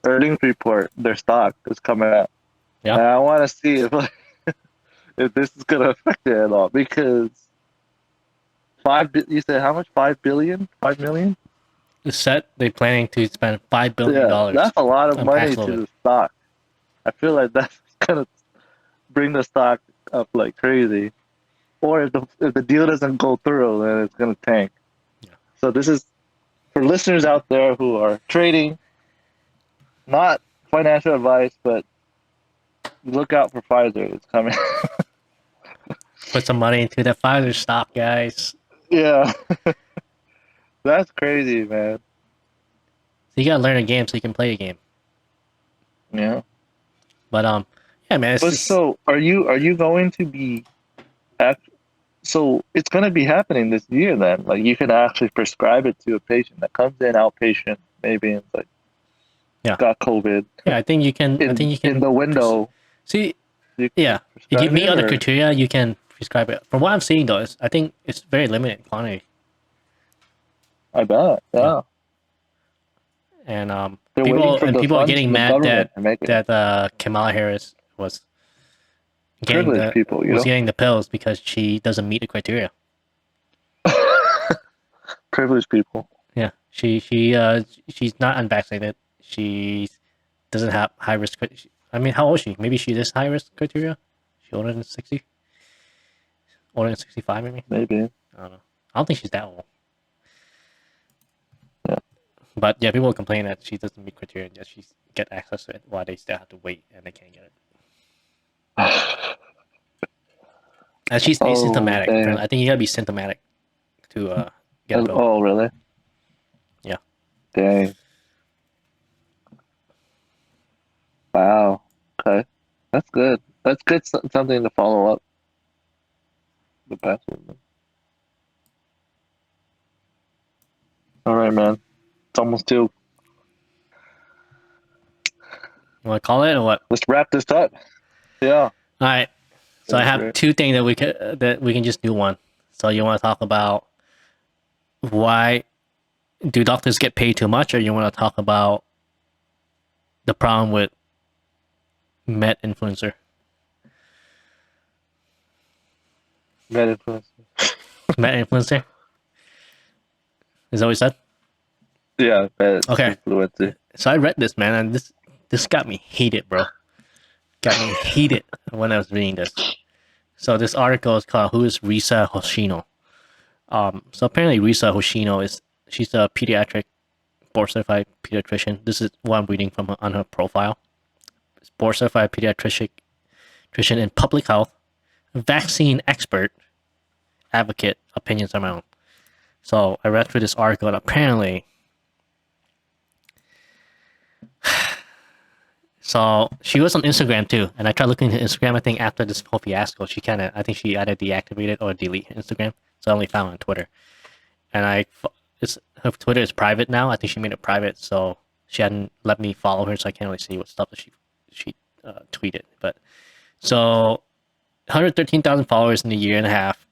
S1: Earnings report, their stock is coming up.
S2: Yeah.
S1: And I want to see if like, if this is gonna affect it at all because you said how much? 5 billion? 5 million?
S2: It's set. They're planning to spend $5 billion
S1: Yeah, that's a lot of
S2: on
S1: money to
S2: Paxlovid.
S1: the stock. I feel like that's gonna bring the stock up like crazy. Or if the deal doesn't go through, then it's gonna tank.
S2: Yeah.
S1: So this is for listeners out there who are trading, not financial advice, but look out for Pfizer. It's coming.
S2: Put some money into that Pfizer stock, guys.
S1: Yeah, that's crazy, man.
S2: So you gotta learn a game so you can play a game.
S1: Yeah.
S2: But yeah, man. It's
S1: But
S2: just
S1: so, are you going to be? So it's going to be happening this year then. Like you can actually prescribe it to a patient that comes in outpatient, maybe it's like
S2: yeah,
S1: got COVID.
S2: yeah. I think you can. I think you can.
S1: In the window.
S2: See,
S1: You
S2: yeah. If you
S1: prescribe
S2: meet
S1: it,
S2: other
S1: or
S2: criteria, you can prescribe it. From what I'm seeing, though, I think it's very limited quantity.
S1: I bet.
S2: Yeah.
S1: Yeah.
S2: And
S1: They're waiting
S2: people
S1: for the
S2: are
S1: funds
S2: getting
S1: from the
S2: mad
S1: government to make it.
S2: that Kamala Harris was
S1: Privileged people, you know.
S2: getting the pills because she doesn't meet the criteria.
S1: Privileged people.
S2: Yeah, she's not unvaccinated. She doesn't have high risk. I mean, how old is she? Maybe she is high risk criteria. She older than 60, older than 65, maybe.
S1: Maybe.
S2: I don't know. I don't think she's that old.
S1: Yeah.
S2: But yeah, people complain that she doesn't meet criteria and yet she get access to it while they still have to wait and they can't get it. And she's asymptomatic.
S1: Dang.
S2: I think you gotta be symptomatic to get a pill.
S1: Oh, really?
S2: Yeah.
S1: Dang. Wow. Okay. That's good. That's good. Something to follow up. The password. All right, man. It's almost 2.
S2: You want to call it or what?
S1: Let's wrap this up. Yeah.
S2: All right. So I have
S1: Great.
S2: 2 things that we can just do one. So you want to talk about why do doctors get paid too much, or you want to talk about the problem with med influencer?
S1: Med influencer.
S2: Med influencer. Is that what you said?
S1: Yeah. Med
S2: Okay.
S1: influencer.
S2: So I read this, man, and this got me heated, bro. Got me heated when I was reading this. So this article is called "Who is Risa Hoshino?" So apparently Risa Hoshino she's a pediatric board certified pediatrician. This is what I'm reading from on her profile. Board certified pediatrician in public health, vaccine expert, advocate. Opinions are my own. So I read through this article, and apparently, so she was on Instagram too, and I tried looking at Instagram. I think after this whole fiasco, I think she either deactivated or deleted Instagram. So I only found her on Twitter, and her Twitter is private now. I think she made it private, so she hadn't let me follow her, so I can't really see what stuff that she tweeted. But so 113,000 followers in a year and a half.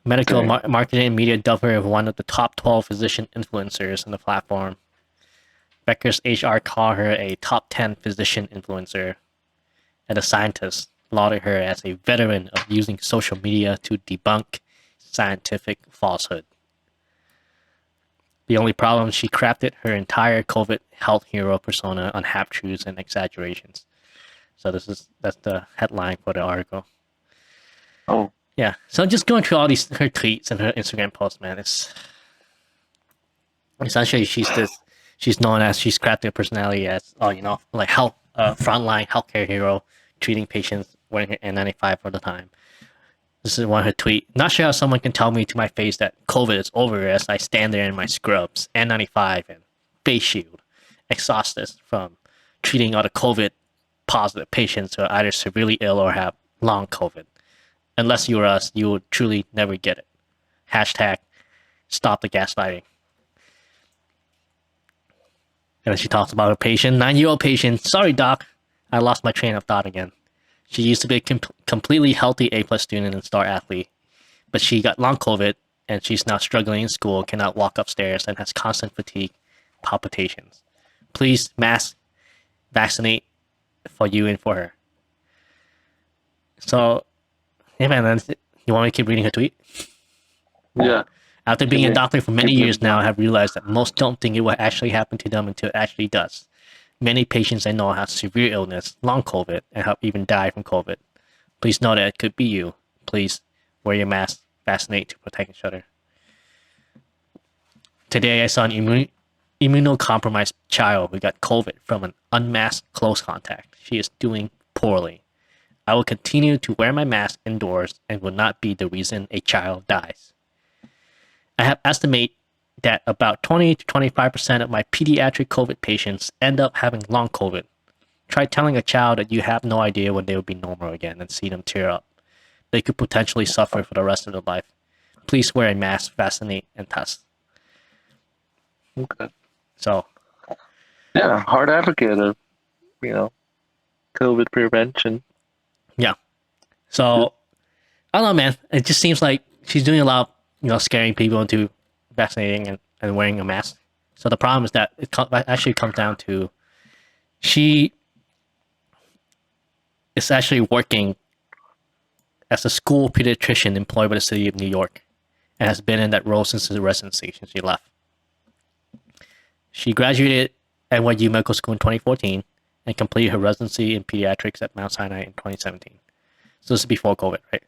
S2: Medical marketing and media dubbed her one of the top 12 physician influencers on the platform. Becker's HR called her a top 10 physician influencer, and the scientists lauded her as a veteran of using social media to debunk scientific falsehood. The only problem, she crafted her entire COVID health hero persona on half truths and exaggerations. So that's the headline for the article.
S1: Oh,
S2: Yeah. So just going through all these her tweets and her Instagram posts, man, it's essentially she's known as she's crafted a personality as like health frontline healthcare hero, treating patients wearing her N95 all the time. This is one of her tweet. Not sure how someone can tell me to my face that COVID is over as I stand there in my scrubs, N95 and face shield, exhausted from treating all the COVID positive patients who are either severely ill or have long COVID. Unless you're us, you will truly never get it. Hashtag stop the gaslighting. And then she talks about her patient, 9-year-old patient. Sorry, doc, I lost my train of thought again. She used to be a completely healthy A+ student and star athlete, but she got long COVID and she's now struggling in school, cannot walk upstairs, and has constant fatigue, palpitations. Please mask, vaccinate for you and for her. So, yeah, man, you want me to keep reading her tweet?
S1: yeah.
S2: After being a doctor for many years now, I have realized that most don't think it will actually happen to them until it actually does. Many patients I know have severe illness, long COVID, and have even died from COVID. Please know that it could be you. Please wear your mask, vaccinate to protect each other. Today, I saw an immunocompromised child who got COVID from an unmasked close contact. She is doing poorly. I will continue to wear my mask indoors and will not be the reason a child dies. I have estimated that about 20 to 25% of my pediatric COVID patients end up having long COVID. Try telling a child that you have no idea when they will be normal again and see them tear up. They could potentially suffer for the rest of their life. Please wear a mask, vaccinate, and test.
S1: Okay.
S2: So,
S1: Yeah, hard advocate of, COVID prevention.
S2: yeah. So, I don't know, man. It just seems like she's doing a lot of, scaring people into vaccinating and wearing a mask. So the problem is that it actually comes down to she is actually working as a school pediatrician employed by the city of New York and has been in that role since her residency, since she left. She graduated at NYU Medical School in 2014 and completed her residency in pediatrics at Mount Sinai in 2017. So this is before COVID, right?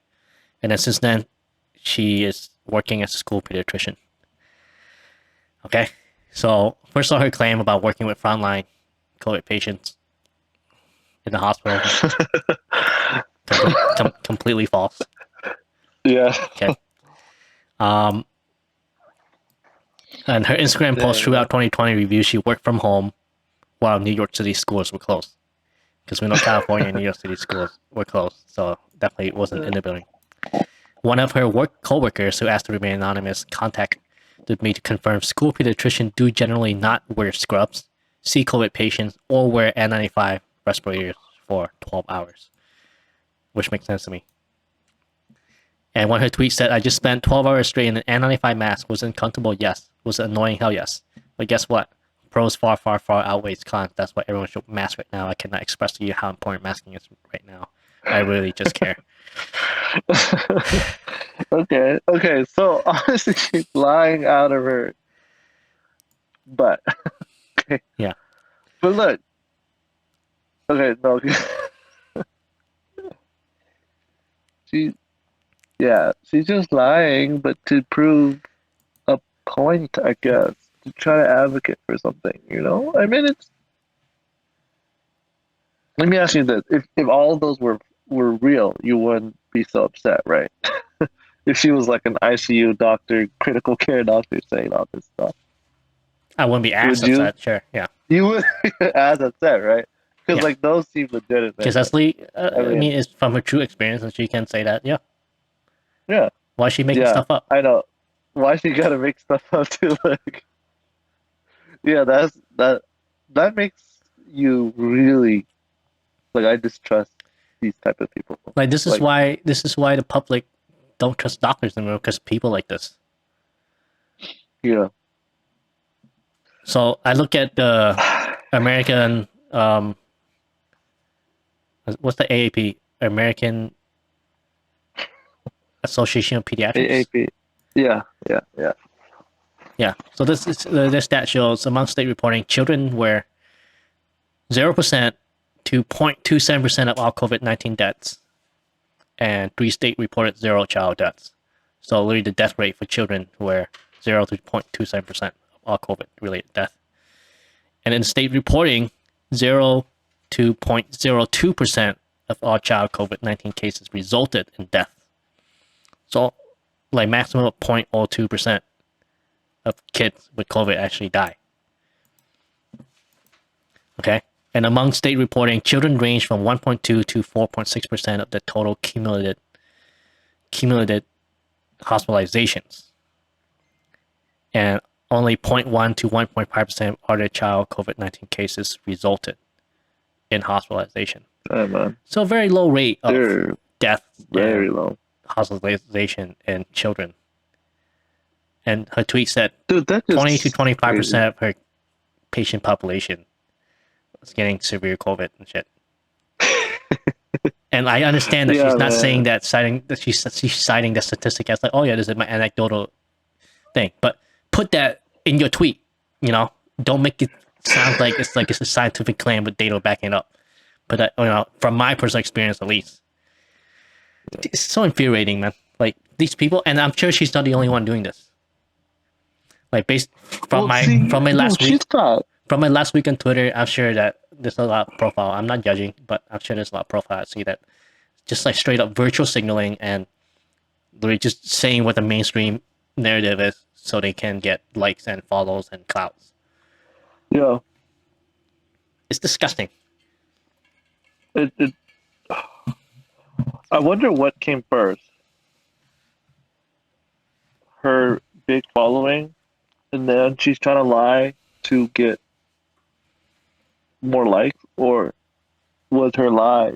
S2: And then since then, she is working as a school pediatrician. Okay, so first of all, her claim about working with frontline COVID patients in the hospital completely false.
S1: Yeah.
S2: Okay. And her Instagram post throughout 2020 reviews she worked from home while New York City schools were closed. Because we know California and New York City schools were closed, so definitely wasn't in the building. One of her work coworkers, who asked to remain anonymous, contacted me to confirm school pediatricians do generally not wear scrubs, see COVID patients, or wear N95 respirators for 12 hours, which makes sense to me. And when her tweet said, I just spent 12 hours straight in an N95 mask, was it uncomfortable? Yes. Was it annoying? Hell yes. But guess what? Pros far, far, far outweighs cons. That's why everyone should mask right now. I cannot express to you how important masking is right now. I really just care.
S1: Okay. So honestly, she's lying out of her butt. Okay.
S2: Yeah.
S1: But look. Okay, no. She's just lying, but to prove a point, I guess, to try to advocate for something. I mean, it's. Let me ask you this: if all of those were real, you wouldn't be so upset, right? If she was like an ICU doctor, critical care doctor, saying all this stuff,
S2: I wouldn't be as
S1: would you?
S2: upset. Sure. Yeah.
S1: You would be as upset, right? Because
S2: Yeah.
S1: those seem legitimate.
S2: Because Leslie, I mean, it's from her true experience, and she can say that. Yeah.
S1: Yeah.
S2: Why is she making stuff up?
S1: I know. Why she gotta make stuff up too? Like, yeah, that makes you really like. I distrust these type of people.
S2: Like this is why the public don't trust doctors anymore, because people like this.
S1: Yeah.
S2: So I look at the American what's the AAP? American Association of Pediatrics.
S1: AAP. Yeah.
S2: Yeah. So this stat shows among state reporting, children were 0% to 0.27% of all COVID-19 deaths, and 3 states reported 0 child deaths. So literally the death rate for children were 0 to 0.27% of all COVID-related death. And in state reporting, 0 to 0.02% of all child COVID-19 cases resulted in death. So like maximum of 0.02% of kids with COVID actually die. Okay? And among state reporting, children range from 1.2 to 4.6% of the total cumulative hospitalizations. And only 0.1 to 1.5% of other child COVID-19 cases resulted in hospitalization.
S1: Yeah, man.
S2: So a very low rate of
S1: They're
S2: death
S1: very
S2: and
S1: low.
S2: hospitalization in children. And her tweet said
S1: Dude, that
S2: 20 to
S1: just
S2: 25% of her patient population was getting severe COVID and shit. And I understand that
S1: Yeah,
S2: she's not
S1: man.
S2: saying that she's citing the statistic as like, oh yeah, this is my anecdotal thing. But put that in your tweet, you know. Don't make it sound like it's a scientific claim with data backing it up. But that, you know, from my personal experience at least, it's so infuriating, man. Like these people, and I'm sure she's not the only one doing this. Like based from my last week, from my last week on Twitter, I'm sure that there's a lot of profile. I'm not judging, but I'm sure there's a lot of profile. I see that just like straight up virtual signaling and literally just saying what the mainstream narrative is so they can get likes and follows and clouds.
S1: Yeah.
S2: It's disgusting.
S1: It I wonder what came first. Her big following, and then she's trying to lie to get more likes, or was her lies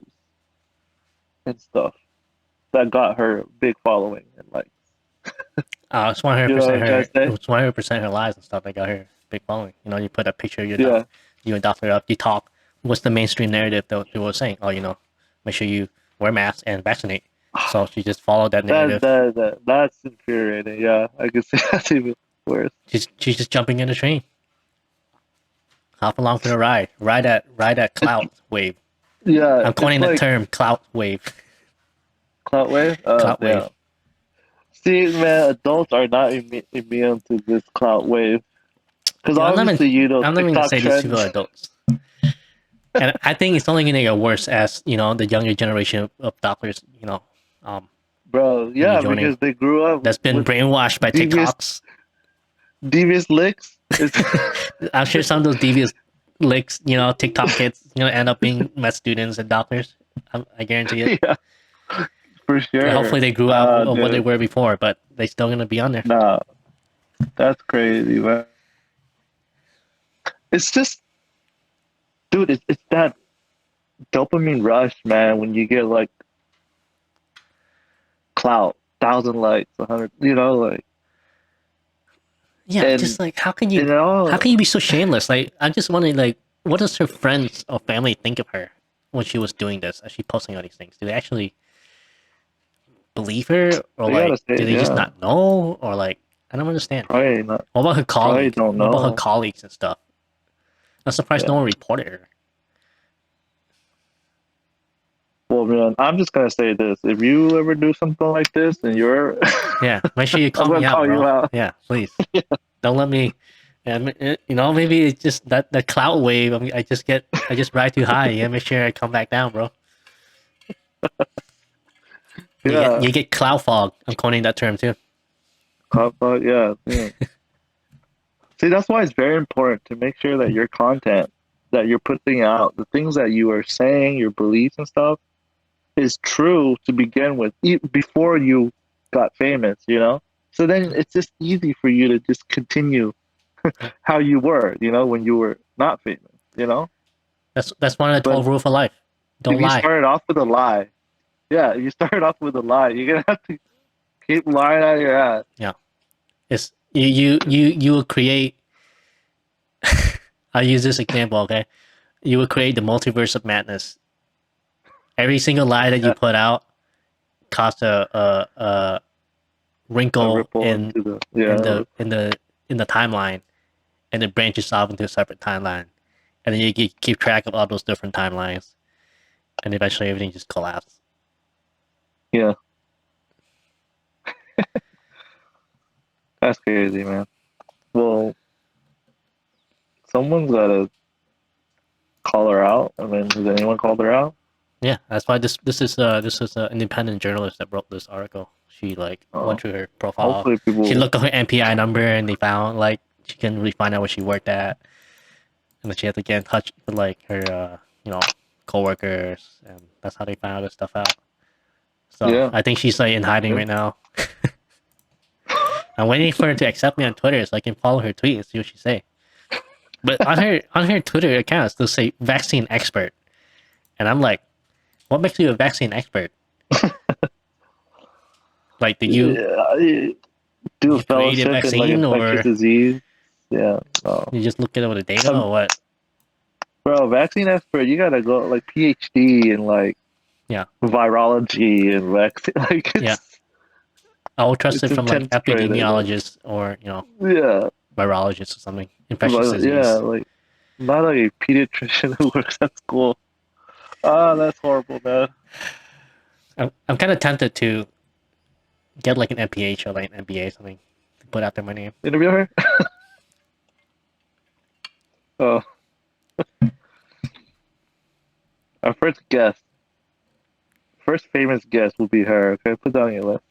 S1: and stuff that got her big following and likes?
S2: It's 100%
S1: You know what I'm trying
S2: her.
S1: to say?
S2: It's 100% her lies and stuff that got her big following. You know, you put a picture of
S1: Yeah.
S2: you and Doctor up, you talk. What's the mainstream narrative that people were saying? Oh, you know, make sure you wear masks and vaccinate. So she just followed that narrative.
S1: That's infuriating. Yeah, I can see that's even worse.
S2: She's just jumping in the train. Hop along for the ride. Ride that clout wave.
S1: Yeah,
S2: I'm coining
S1: it's
S2: the
S1: like
S2: term clout wave.
S1: clout wave.
S2: Clout
S1: Damn.
S2: wave.
S1: See, man, adults are not immune to this clout wave because
S2: Yeah,
S1: obviously, you know,
S2: I'm not even gonna
S1: TikTok
S2: say these people are
S1: trends.
S2: adults. And I think it's only gonna get worse as, you know, the younger generation of doctors, you know,
S1: Bro,
S2: maybe
S1: yeah,
S2: joining,
S1: because they grew up
S2: that's been
S1: with
S2: brainwashed by
S1: devious,
S2: TikToks.
S1: devious licks.
S2: I'm sure some of those devious licks, you know, TikTok kids, you know, end up being med students and doctors. I guarantee it.
S1: Yeah, for
S2: And
S1: sure.
S2: hopefully they grew out of what they
S1: Dude,
S2: were before, but they still gonna be on there.
S1: nah, that's crazy, man. It's just, dude, it's that dopamine rush, man. When you get like clout, 1,000 likes, 100, you know, like,
S2: Yeah,
S1: and
S2: just like how
S1: and it all,
S2: can you be so shameless? Like I'm just wondering, like, what does her friends or family think of her when she was doing this? As she posting all these things, do they actually believe her, or
S1: they
S2: like
S1: gotta say,
S2: do they just
S1: yeah,
S2: not know, or like I don't understand.
S1: probably not,
S2: What about her
S1: probably
S2: colleagues?
S1: don't
S2: What about her
S1: know.
S2: colleagues and stuff? I'm surprised no
S1: Yeah.
S2: one reported her.
S1: Well, man, I'm just gonna say this: if you ever do something like this, and you're,
S2: Yeah, make sure you
S1: I'm
S2: call me
S1: gonna
S2: out,
S1: call you
S2: bro.
S1: out.
S2: Yeah, please. Don't let me. You know, maybe it's just that the clout wave. I mean, I just ride too high. Yeah, make sure I come back down, bro.
S1: Yeah,
S2: You get cloud fog. I'm coining that term too.
S1: yeah, yeah. See, that's why it's very important to make sure that your content that you're putting out, the things that you are saying, your beliefs and stuff, is true to begin with, before you got famous, you know? So then it's just easy for you to just continue
S2: Yeah,
S1: how you were, you know, when you were not famous, you know?
S2: that's one of the
S1: But
S2: 12 rules for life.
S1: if
S2: Don't
S1: you
S2: lie.
S1: started off with a lie, yeah, if you started off with a lie, you're gonna have to keep lying out of your ass.
S2: Yeah, it's you will create. I'll use this example. Okay, you will create the multiverse of madness. Every single lie that you
S1: Yeah,
S2: put out caused a
S1: a
S2: wrinkle
S1: ripple into the, yeah,
S2: in the in the timeline, and it branches off into a separate timeline, and then you keep track of all those different timelines, and eventually everything just collapses.
S1: Yeah, that's crazy, man. Well, someone's gotta call her out. I mean, has anyone called her out?
S2: Yeah, that's why this is an independent journalist that wrote this article. She like went
S1: Oh,
S2: through her profile.
S1: hopefully
S2: She
S1: people.
S2: looked at her MPI number and they found like she can really find out where she worked at, and then she had to get in touch with like her coworkers, and that's how they found all this stuff out. So
S1: Yeah,
S2: I think she's like in hiding
S1: yeah.
S2: right now. I'm waiting for her to accept me on Twitter so I can follow her tweet and see what she say. But on her Twitter account, they'll say vaccine expert, and I'm like, what makes you a vaccine expert? Like, did
S1: Yeah, do a
S2: you create a
S1: fellowship in like
S2: vaccine,
S1: infectious
S2: or
S1: disease. Yeah, no.
S2: you just look at all the data,
S1: Um,
S2: or what?
S1: bro, vaccine expert, you gotta go like PhD in like
S2: Yeah,
S1: virology and vaccine. Like
S2: yeah. I will trust
S1: it's
S2: it from like
S1: intense training, man.
S2: epidemiologists or
S1: Yeah,
S2: virologists or something. Infectious
S1: but yeah,
S2: disease.
S1: like not like a pediatrician who works at school. Ah, that's horrible, man.
S2: I'm kind of tempted to get like an MPH or like an MBA or something to put out there my name.
S1: Interview her. Oh, our first famous guest will be her. Okay, put down your list.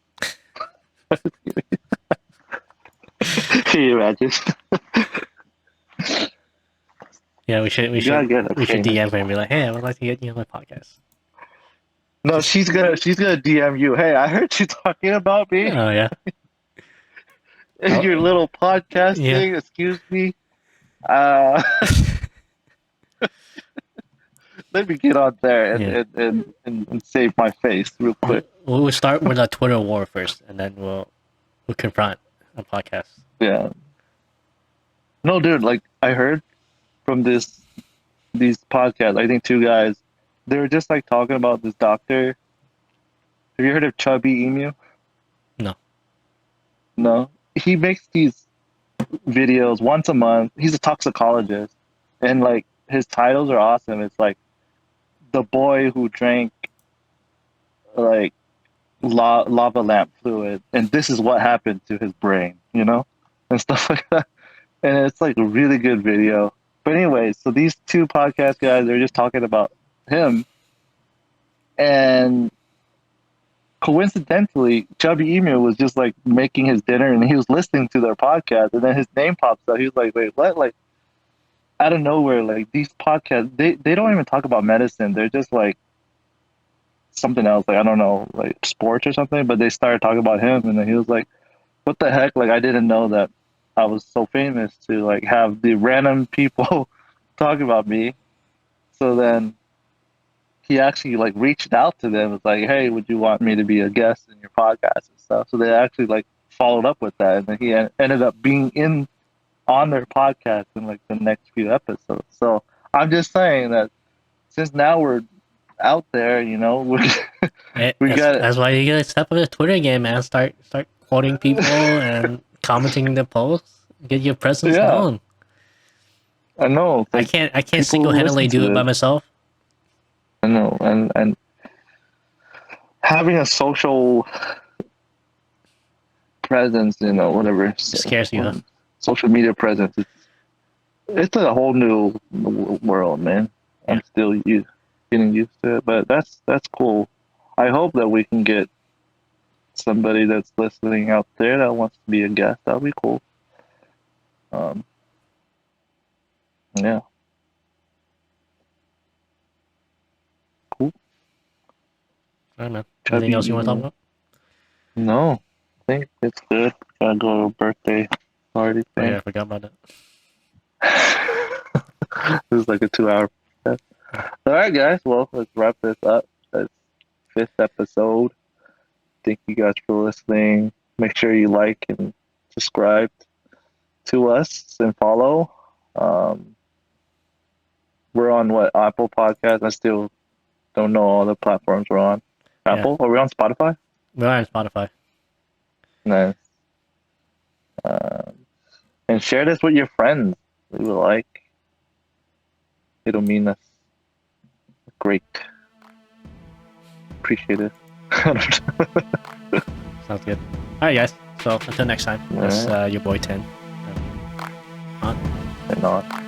S1: Can you imagine?
S2: Yeah, we
S1: You gotta get a
S2: should
S1: famous.
S2: DM her and be like, hey, I would like to get you on my podcast.
S1: No,
S2: Just
S1: she's gonna DM you. Hey, I heard you talking about me
S2: oh yeah,
S1: in your little podcast
S2: yeah.
S1: thing. Excuse me. Uh, let me get on there
S2: Yeah.
S1: and save my face real quick.
S2: We'll start with a Twitter war first, and then we'll confront on podcast.
S1: Yeah. No, dude. Like I heard from these podcasts. I think two guys. They were just like talking about this doctor. Have you heard of Chubby Emu?
S2: No.
S1: No. He makes these videos once a month. He's a toxicologist, and like his titles are awesome. It's like the boy who drank like lava lamp fluid, and this is what happened to his brain, and stuff like that. And it's like a really good video. But anyway, so these two podcast guys, they're just talking about him, and coincidentally, Chubby Emu was just like making his dinner, and he was listening to their podcast, and then his name pops up. He was like, "Wait, what?" Like out of nowhere, like these podcasts, they don't even talk about medicine. They're just like something else, like I don't know, like sports or something. But they started talking about him, and then he was like, "What the heck?" Like I didn't know that I was so famous to like have the random people talk about me. So then he actually like reached out to them. It's like, "Hey, would you want me to be a guest in your podcast and stuff?" So they actually like followed up with that, and then he ended up being in on their podcast in like the next few episodes. So I'm just saying that since now we're out there, we got it.
S2: That's why you gotta step up the Twitter game, man. Start quoting people and commenting the posts. Get your presence
S1: Yeah,
S2: known.
S1: I know. Like
S2: I can't
S1: people
S2: single
S1: who
S2: handedly
S1: listen to
S2: do it by
S1: this,
S2: myself.
S1: I know, and having a social presence, whatever,
S2: It scares you, huh?
S1: social media presence, it's a whole new world, man.
S2: Yeah.
S1: I'm still getting used to it, but that's cool. I hope that we can get somebody that's listening out there that wants to be a guest. That'll be cool. Um, yeah, cool.
S2: All right, man. Anything
S1: Chubby
S2: else you want to talk
S1: emu.
S2: about?
S1: No, I think it's good. Gotta go to a birthday party
S2: Oh yeah,
S1: thing.
S2: I forgot about that.
S1: This is like a 2 hour. All right, guys. Well, let's wrap this up. That's fifth episode. Thank you guys for listening. Make sure you like and subscribe to us and follow. We're on what, Apple Podcast? I still don't know all the platforms we're on.
S2: Yeah,
S1: Apple? Are we on Spotify?
S2: we're on Spotify.
S1: Nice. Um, And share this with your friends. We will like. It'll mean us great. Appreciate it.
S2: Sounds good. All right, guys. So until next time, that's
S1: Alright.
S2: your boy 10. On.
S1: And on.